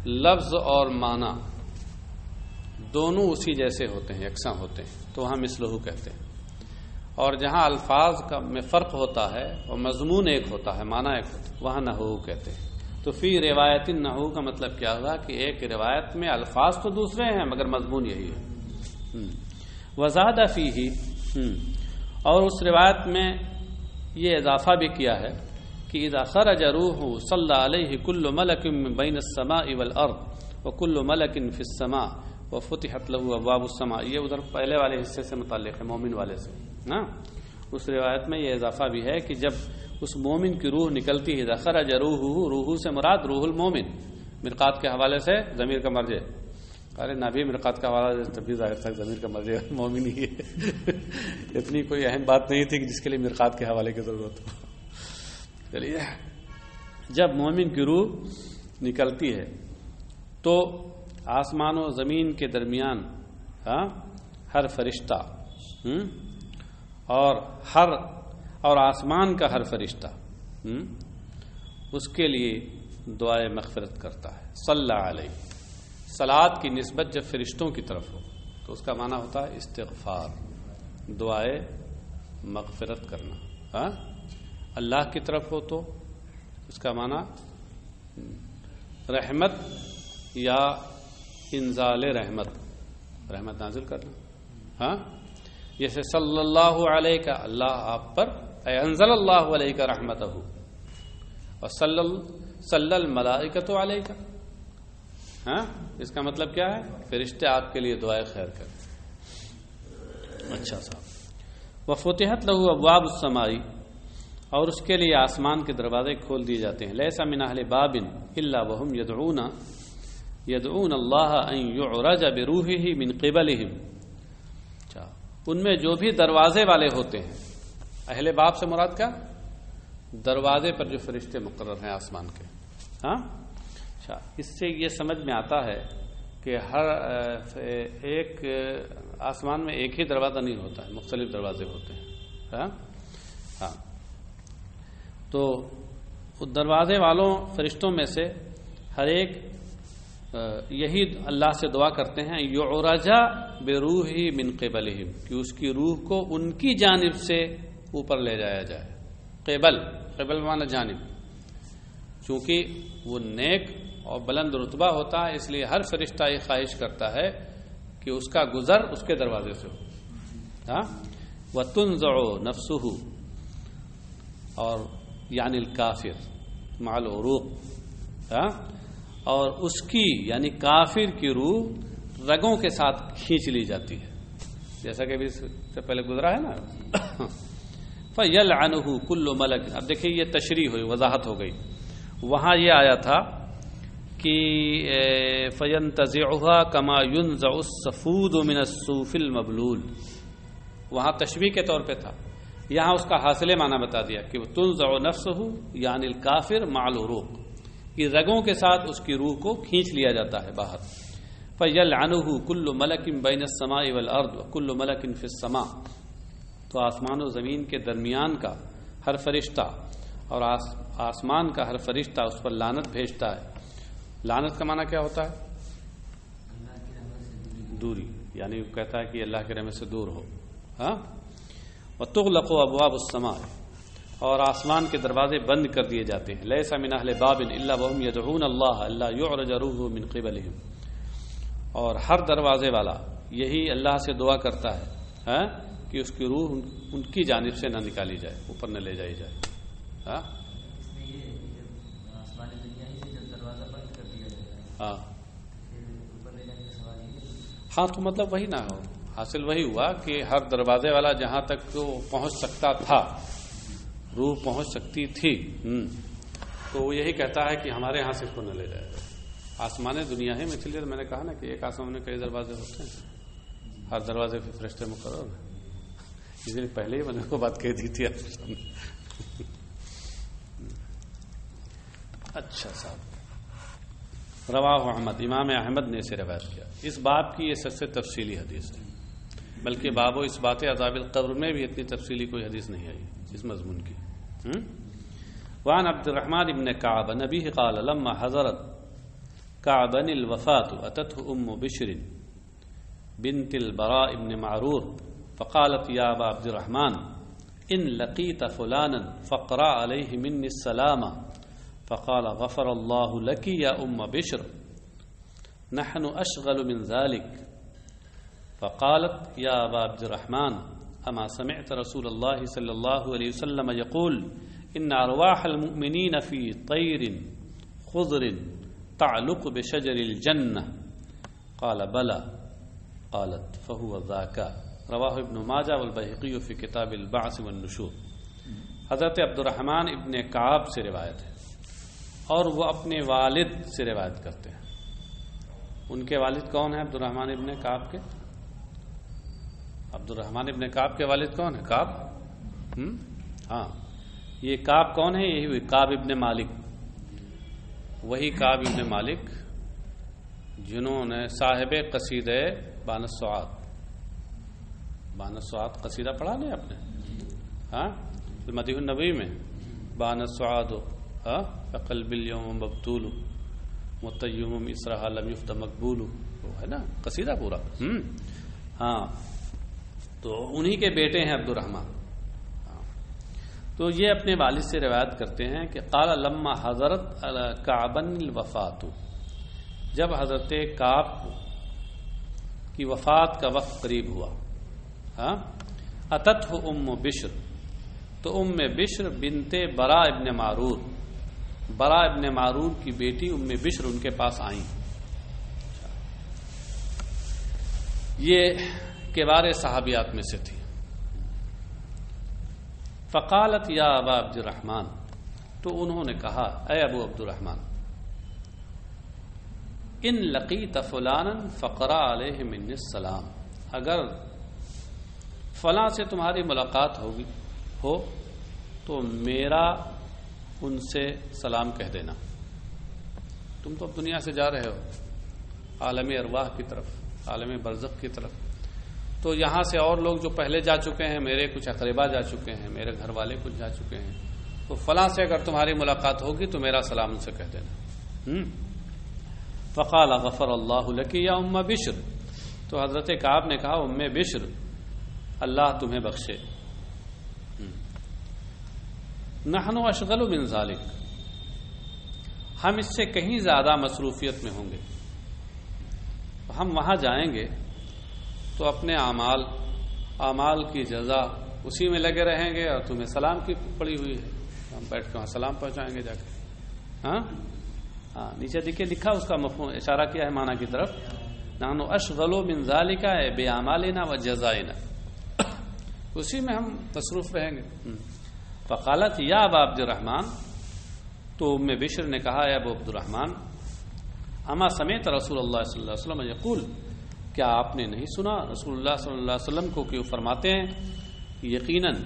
لفظ اور معنی دونوں اسی جیسے ہوتے ہیں، یکساں ہوتے ہیں، تو وہاں مثلہ کہتے ہیں. اور جہاں الفاظ کا میں فرق ہوتا ہے اور مضمون ایک ہوتا ہے، معنی ایک ہوتا ہے، وہاں نحو کہتے ہیں. تو فی روایت نحو کا مطلب کیا ہوا کہ ایک روایت میں الفاظ تو دوسرے ہیں مگر مضمون یہی ہے. وزاد فیہ، اور اس روایت میں یہ اضافہ بھی کیا ہے کہ اذا خرج روح صلی علیہ کل ملک من بین السماء والارض وکل ملک فی السماء وفتحت له ابواب السماء. یہ ادھر پہلے والے حصے سے متعلق ہے، مومن والے سے نا. اس روایت میں یہ اضافہ بھی ہے کہ جب اس مومن کی روح نکلتی ہے، اذا خرج روح، روح سے مراد روح المومن، مرقات کے حوالے سے ضمیر کا مرجع. ارے نبی مرقات کا حوالہ تب بھی ظاہر تھا ضمیر کا مرجع مومن ہی ہے. اتنی کوئی اہم بات نہیں تھی کہ جس کے لیے مرقات کے حوالے کی ضرورت ہو. چلیے، جب مومن کی روح نکلتی ہے تو آسمان و زمین کے درمیان ہر فرشتہ اور آسمان کا ہر فرشتہ اس کے لیے دعائے مغفرت کرتا ہے. صلی علیہ، صلات کی نسبت جب فرشتوں کی طرف ہو تو اس کا معنی ہوتا ہے استغفار، دعائے مغفرت کرنا. اللہ کی طرف ہو تو اس کا معنی رحمت یا انزال رحمت نازل کرنا. جیسے صلی اللہ علیہ کا، اللہ آپ پر، اے انزل اللہ علیہ کا رحمتہ، اور صلی الملائکۃ علیہ کا. اس کا مطلب کیا ہے؟ فرشتے آپ کے لیے دعائے خیر کریں. اچھا صاحب. وفتحت لہ ابواب السماء، اور اس کے لیے آسمان کے دروازے کھول دیے جاتے ہیں. لیس من اہل باب الا وهم یدعون اللہ ان یعرج بروحہ من قبلہم. ان میں جو بھی دروازے والے ہوتے ہیں، اہل باب سے مراد کیا؟ دروازے پر جو فرشتے مقرر ہیں آسمان کے. اچھا، اس سے یہ سمجھ میں آتا ہے کہ ہر ایک آسمان میں ایک ہی دروازہ نہیں ہوتا ہے، مختلف دروازے ہوتے ہیں. تو دروازے والوں فرشتوں میں سے ہر ایک یہی اللہ سے دعا کرتے ہیں یعرجا بروحہ من قبلہم، کہ اس کی روح کو ان کی جانب سے اوپر لے جایا جائے. قبل معنی جانب، چونکہ وہ نیک اور بلند رتبہ ہوتا ہے، اس لیے ہر فرشتہ یہ خواہش کرتا ہے کہ اس کا گزر اس کے دروازے سے ہو. وَتُنزَعُ نَفْسُهُ، اور یعنی الکافر مع العروق، اور اس کی یعنی کافر کی روح رگوں کے ساتھ کھینچ لی جاتی ہے، جیسا کہ ابھی سے پہلے گزرا ہے نا. فَيَلْعَنُهُ كُلُّ مَلَكٍ. اب دیکھیں یہ تشریح ہوئی، وضاحت ہو گئی. وہاں یہ آیا تھا کہ فَيَنْتَزِعُهَا كَمَا يُنْزَعُ السَّفُودُ مِنَ الصُّوفِ الْمَبْلُولِ. وہاں تشبیہ کے طور پہ تھا، یہاں اس کا حاصل معنی بتا دیا کہ وہ تنزع نفسہ یعنی الکافر مع العروق، کہ رگوں کے ساتھ اس کی روح کو کھینچ لیا جاتا ہے باہر. فَيَلْعَنُهُ كُلُّ مَلَكٍ بَيْنَ السَّمَاءِ وَالْأَرْضِ وَكُلُّ مَلَكٍ فِي السَّمَاءِ. تو آسمان و زمین کے درمیان کا ہر فرشتہ اور آسمان کا ہر فرشتہ اس پر لعنت بھیجتا ہے. لعنت کا معنی کیا ہوتا ہے؟ دوری، یعنی وہ کہتا ہے کہ اللہ کے رحمت سے دور ہو. وَتُغْلَقُ أَبْوَابُ السَّمَاءِ، اور آسمان کے دروازے بند کر دیے جاتے ہیں. لَيْسَ مِنْ أَهْلِ بَابٍ إِلَّا وَهُمْ يَدْعُونَ اللَّهَ أَلَّا يُعْرَجَ رُوحُهُ مِنْ قِبَلِهِمْ. اور ہر دروازے والا یہی اللہ سے دعا کرتا ہے کہ اس کی روح ان کی جانب سے نہ نکالی جائے، اوپر نہ لے جائی جائے. ہاں تو مطلب وہی نہ ہو، حاصل وہی ہوا کہ ہر دروازے والا جہاں تک وہ پہنچ سکتا تھا، روح پہنچ سکتی تھی، تو وہ یہی کہتا ہے کہ ہمارے ہاں سے اس کو نہ لے جائے. آسمان دنیا ہے، اس لیے میں نے کہا نا کہ ایک آسمان میں کئی دروازے ہوتے ہیں، ہر دروازے پہ فرشتے مقرر ہیں. اس لیے پہلے ہی میں نے کو بات کہہ دی تھی آپ کے سامنے. اچھا صاحب. رواہ احمد، امام احمد نے اسے روایت کیا. اس باب کی یہ سب سے تفصیلی حدیث ہے، بلکہ باب و اس بات عذاب القبر میں بھی اتنی تفصیلی کوئی حدیث نہیں آئی اس مضمون کی. وعن عبد الرحمن بن كعب نبيه قال لما حضرت كعبا الوفاة أتته أم بشر بنت البراء بن معرور فقالت يا أبا عبد الرحمن إن لقيت فلانا فاقرأ عليه مني السلام. فقال غفر الله لك يا أم بشر، نحن أشغل من ذلك. فقالت يا أبا عبد الرحمن أما سمعت رسول الله صلى الله عليه وسلم يقول إن أرواح المؤمنين في طير خضر تعلق بشجر الجنة؟ قال بلى. قالت فهو ذاك. رواہ ابن ماجہ والبیہقی فی کتاب البعث والنشور. حضرت عبد الرحمن ابن کعب سے روایت ہے اور وہ اپنے والد سے روایت کرتے ہیں. ان کے والد کون ہیں؟ عبد الرحمن ابن کعب کے. عبد الرحمن ابن کعب کے والد کون ہیں؟ کعب. ہاں، یہ کعب کون ہے؟ یہی کعب ابن مالک. وہی کعب ابن مالک جنہوں نے صاحب قصیدہ بان السعاد. بان السعاد قصیدہ پڑھا نہیں آپ نے؟ ہاں، مدیح النبی میں بان السعاد فقلب اليوم مبتول متیم اسرها لم یفت مقبول، وہ ہے نا قصیدہ پورا. ہاں، تو انہی کے بیٹے ہیں عبد الرحمن. تو یہ اپنے والد سے روایت کرتے ہیں کہ قال لما حضرت کعب الوفات، جب حضرت کعب کی وفات کا وقت قریب ہوا، اتتہ ام بشر، تو ام بشر بنت برا ابن معرور، برا ابن معرور کی بیٹی ام بشر ان کے پاس آئیں. یہ کبار صحابیات میں سے تھی. فقالت یا ابا عبد الرحمن، تو انہوں نے کہا اے ابو عبد الرحمن، ان لقیت فلانا فقرا علیہ من السلام، اگر فلاں سے تمہاری ملاقات ہو تو میرا ان سے سلام کہہ دینا. تم تو اب دنیا سے جا رہے ہو عالم ارواح کی طرف، عالم برزخ کی طرف. تو یہاں سے اور لوگ جو پہلے جا چکے ہیں، میرے کچھ اقربا جا چکے ہیں، میرے گھر والے کچھ جا چکے ہیں، تو فلاں سے اگر تمہاری ملاقات ہوگی تو میرا سلام ان سے کہہ دینا. فقال غفر اللہ لکی یا ام بشر، تو حضرت کعب نے کہا ام بشر اللہ تمہیں بخشے. نحن اشغل من ذلک، ہم اس سے کہیں زیادہ مصروفیت میں ہوں گے. ہم وہاں جائیں گے تو اپنے اعمال کی جزا اسی میں لگے رہیں گے، اور تمہیں سلام کی پڑی ہوئی ہے، ہم بیٹھ کے وہاں سلام پہنچائیں گے جا کے. ہاں، نیچے دیکھیے لکھا اس کا مفہوم اشارہ کیا ہے معنی کی طرف. نحن اشغل من ذلک باعمالنا وجزائنا، اسی میں ہم مصروف رہیں گے. فقالت یا ابا عبد الرحمن، تو ام بشر نے کہا اے ابو عبد الرحمن، اما سمعت رسول اللہ صلی اللہ علیہ وسلم یقول، کیا آپ نے نہیں سنا رسول اللہ صلی اللہ علیہ وسلم کو کہ وہ فرماتے ہیں یقیناً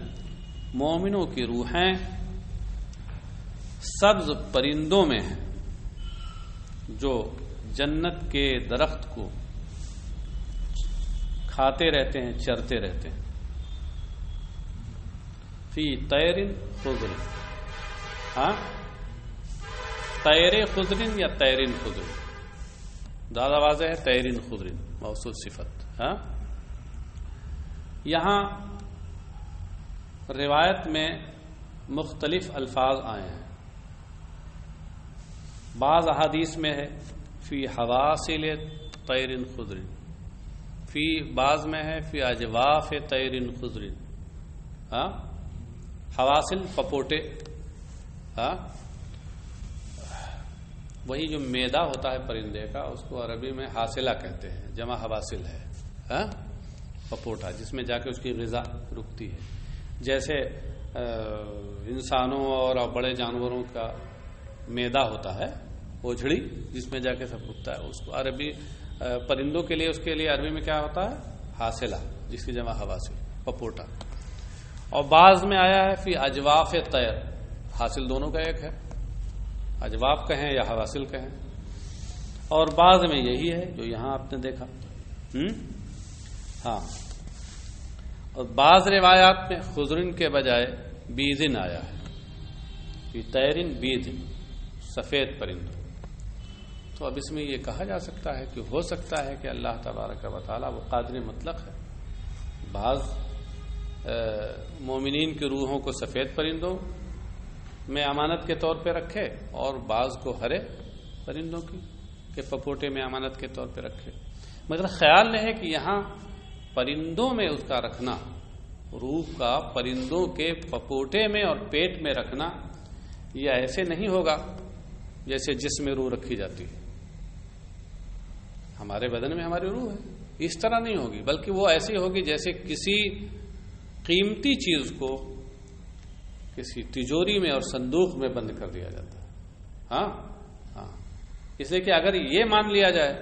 مومنوں کی روحیں سبز پرندوں میں ہیں جو جنت کے درخت کو کھاتے رہتے ہیں، چرتے رہتے ہیں. فی طیر خضر، ہاں، طیر خضر یا طیرن خضر، زیادہ واضح ہے طیرن خضر موصول صفت. ہاں، یہاں روایت میں مختلف الفاظ آئے ہیں. بعض احادیث میں ہے فی حواصل طیرن خضر، فی بعض میں ہے فی اجواف طیرن خضر. ہاں، حواصل پپوٹے، ہاں، وہی جو میدا ہوتا ہے پرندے کا اس کو عربی میں حاصلہ کہتے ہیں، جمع حواصل ہے. ہاں، پپوٹا جس میں جا کے اس کی غذا رکتی ہے. جیسے انسانوں اور بڑے جانوروں کا میدا ہوتا ہے، اوجھڑی جس میں جا کے سب رکتا ہے، اس کو عربی پرندوں کے لیے، اس کے لیے عربی میں کیا ہوتا ہے؟ حاصلہ، جس کی جمع حواصل پپوٹا. اور بعض میں آیا ہے فی اجواف طیر، حاصل دونوں کا ایک ہے، اجواف کہیں یا حواصل کہیں. اور بعض میں یہی ہے جو یہاں آپ نے دیکھا. ہاں، اور بعض روایات میں خضرن کے بجائے بیزن آیا ہے، فی طیرن بیزن، سفید پرندوں. تو اب اس میں یہ کہا جا سکتا ہے کہ ہو سکتا ہے کہ اللہ تبارک و تعالیٰ وہ قادر مطلق ہے، بعض مومنین کی روحوں کو سفید پرندوں میں امانت کے طور پہ رکھے اور بعض کو ہرے پرندوں کے پپوٹے میں امانت کے طور پہ رکھے. مگر خیال ہے کہ یہاں پرندوں میں اس کا رکھنا، روح کا پرندوں کے پپوٹے میں اور پیٹ میں رکھنا، یہ ایسے نہیں ہوگا جیسے جسم میں روح رکھی جاتی ہے. ہمارے بدن میں ہماری روح ہے، اس طرح نہیں ہوگی، بلکہ وہ ایسی ہوگی جیسے کسی قیمتی چیز کو کسی تجوری میں اور صندوق میں بند کر دیا جاتا ہے. ہاں، اس لیے کہ اگر یہ مان لیا جائے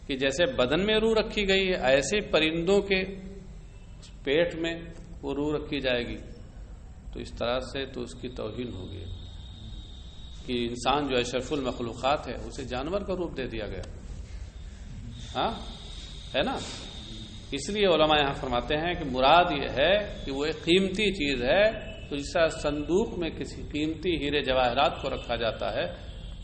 کہ جیسے بدن میں روح رکھی گئی ہے ایسے پرندوں کے پیٹ میں وہ روح رکھی جائے گی، تو اس طرح سے تو اس کی توہین ہوگی کہ انسان جو اشرف المخلوقات ہے اسے جانور کا روپ دے دیا گیا، ہاں ہے نا۔ اس لیے علماء یہاں فرماتے ہیں کہ مراد یہ ہے کہ وہ ایک قیمتی چیز ہے، تو جس طرح صندوق میں کسی قیمتی ہیرے جواہرات کو رکھا جاتا ہے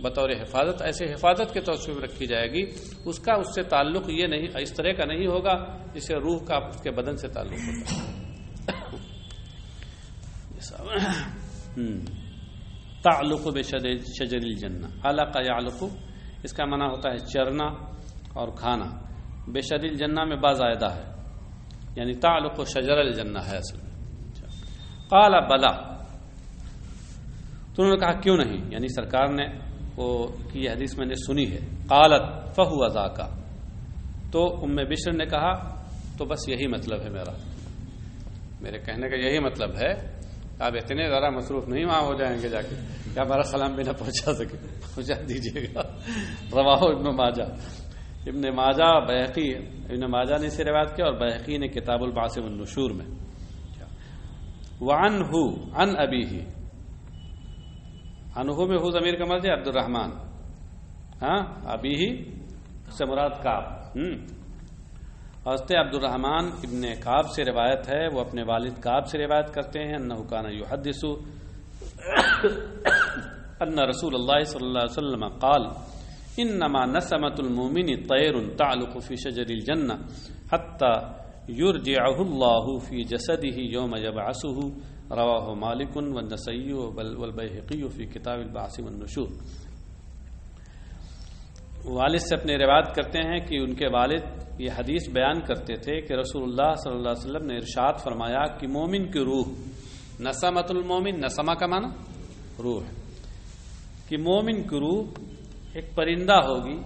بطور حفاظت، ایسے حفاظت کے طور پر رکھی جائے گی، اس کا اس سے تعلق یہ نہیں، اس طرح کا نہیں ہوگا جسے روح کا اس کے بدن سے تعلق ہوتا ہے۔ تعلق بشجر الجنہ، علق یعلق، اس کا معنی ہوتا ہے چرنا اور کھانا، بشجر الجنہ میں بازائدہ ہے، یعنی تعلق شجر الجنہ ہے اصل میں۔ قال بلا، تو انہوں نے کہا کیوں نہیں، یعنی سرکار نے وہ کہ یہ حدیث میں نے سنی ہے۔ قالت فہو ذاک، تو ام بشر نے کہا تو بس یہی مطلب ہے میرے کہنے کا یہی مطلب ہے، آپ اتنے زیادہ مصروف نہیں وہاں ہو جائیں گے جا کے کیا ہمارا سلام بھی نہ پہنچا سکے، پہنچا دیجیے گا۔ رواہ ابن ماجہ بیہقی، ابن ماجہ نے اسے روایت کیا اور بیہقی نے کتاب البعث والنشور میں۔ وعنہ عن ابیہ، عنہ میں ہو ضمیر کا مرجع عبد الرحمن، ہاں ابیہ سے مراد کعب، حضرت عبد الرحمن ابن کعب سے روایت ہے، وہ اپنے والد کعب سے روایت کرتے ہیں، انہ کان یحدث ان رسول اللہ صلی اللہ علیہ وسلم قال انما نسمۃ المؤمن طیر تعلق فی شجر الجنہ حتی یرجعہ اللہ فی جسدہ یوم یبعثہ، رواہ مالک والنسائی والبیہقی فی کتاب البعث والنشور۔ والد سے اپنے روایت کرتے ہیں کہ ان کے والد یہ حدیث بیان کرتے تھے کہ رسول اللہ صلی اللہ علیہ وسلم نے ارشاد فرمایا کہ مومن کی روح، نسمۃ المومن، نسمہ کا معنی روح ہے، کہ مومن کی روح ایک پرندہ ہوگی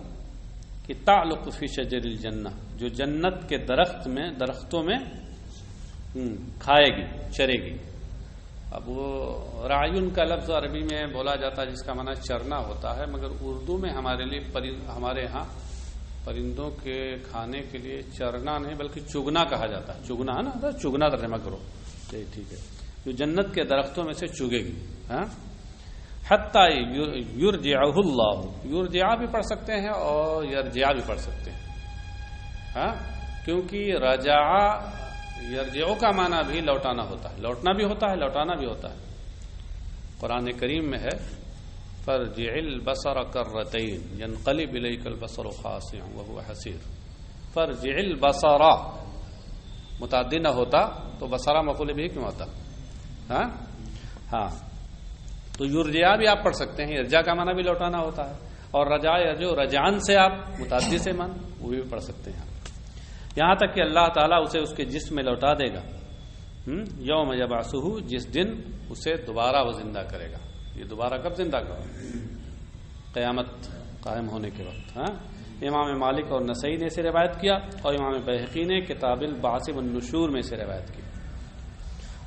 کہ تعلق فی شجر الجنہ، جو جنت کے درختوں میں کھائے گی، چرے گی۔ اب وہ رعیون کا لفظ عربی میں بولا جاتا ہے جس کا معنی چرنا ہوتا ہے، مگر اردو میں ہمارے لیے ہمارے ہاں پرندوں کے کھانے کے لیے چرنا نہیں بلکہ چگنا کہا جاتا ہے۔ چگنا ہے نا، چگنا ترجمہ کرو، ٹھیک ہے، جو جنت کے درختوں میں سے چگے گی۔ ہاں، حتی یرجعہ اللہ، یرجع بھی پڑھ سکتے ہیں اور یرجع بھی پڑھ سکتے ہیں، ہاں، کیونکہ رجع یرجعو کا معنی بھی لوٹانا ہوتا ہے، لوٹنا بھی ہوتا ہے، لوٹانا بھی ہوتا ہے۔ قرآن کریم میں ہے فارجع البصر کرتین ينقلب الیک البصر خاسئا وهو حسیر۔ فارجع البصر متعدی نہ ہوتا تو بصرہ مفعول بھی کیوں ہوتا؟ ہاں، تو یرجع بھی آپ پڑھ سکتے ہیں، یرجع کا معنی بھی لوٹانا ہوتا ہے، اور رجع یرجع رجعان سے آپ متعدی سے مان وہ بھی پڑھ سکتے ہیں، یہاں تک کہ اللہ تعالیٰ اسے اس کے جسم میں لوٹا دے گا، یوم یبعثہ، جس دن اسے دوبارہ وہ زندہ کرے گا۔ یہ دوبارہ کب زندہ کرے؟ قیامت قائم ہونے کے وقت۔ ہاں، امام مالک اور نسائی نے اسے روایت کیا اور امام بیہقی نے کتاب البعث والنشور میں اسے روایت کی۔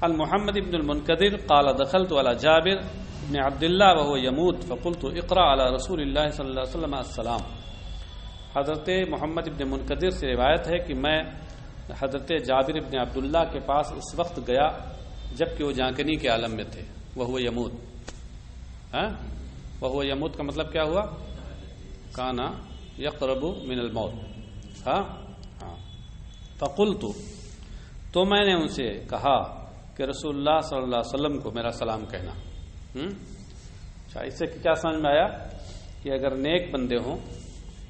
المحمد ابن المنکدر قال دخلت على جابر بن عبد الله وهو يموت فقلت اقرأ على رسول الله صلی اللہ علیہ وسلم السلام۔ حضرت محمد ابن منکدر سے روایت ہے کہ میں حضرت جابر ابن عبداللہ کے پاس اس وقت گیا جبکہ وہ جانکنی کے عالم میں تھے، وہو یموت۔ ہاں، وہو یموت کا مطلب کیا ہوا؟ کانا یقرب من الموت۔ ہاں، فقلت، تو میں نے ان سے کہا کہ رسول اللہ صلی اللہ علیہ وسلم کو میرا سلام کہنا۔ اچھا، اس سے کیا سمجھ میں آیا کہ اگر نیک بندے ہوں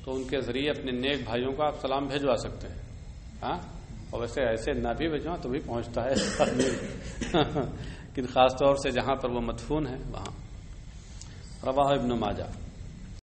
تو ان کے ذریعے اپنے نیک بھائیوں کو آپ سلام بھیجوا سکتے ہیں۔ ہاں، اور ویسے ایسے نہ بھی بھیجوا تو بھی پہنچتا ہے، لیکن خاص طور سے جہاں پر وہ مدفون ہے وہاں۔ رواہ ابن ماجہ۔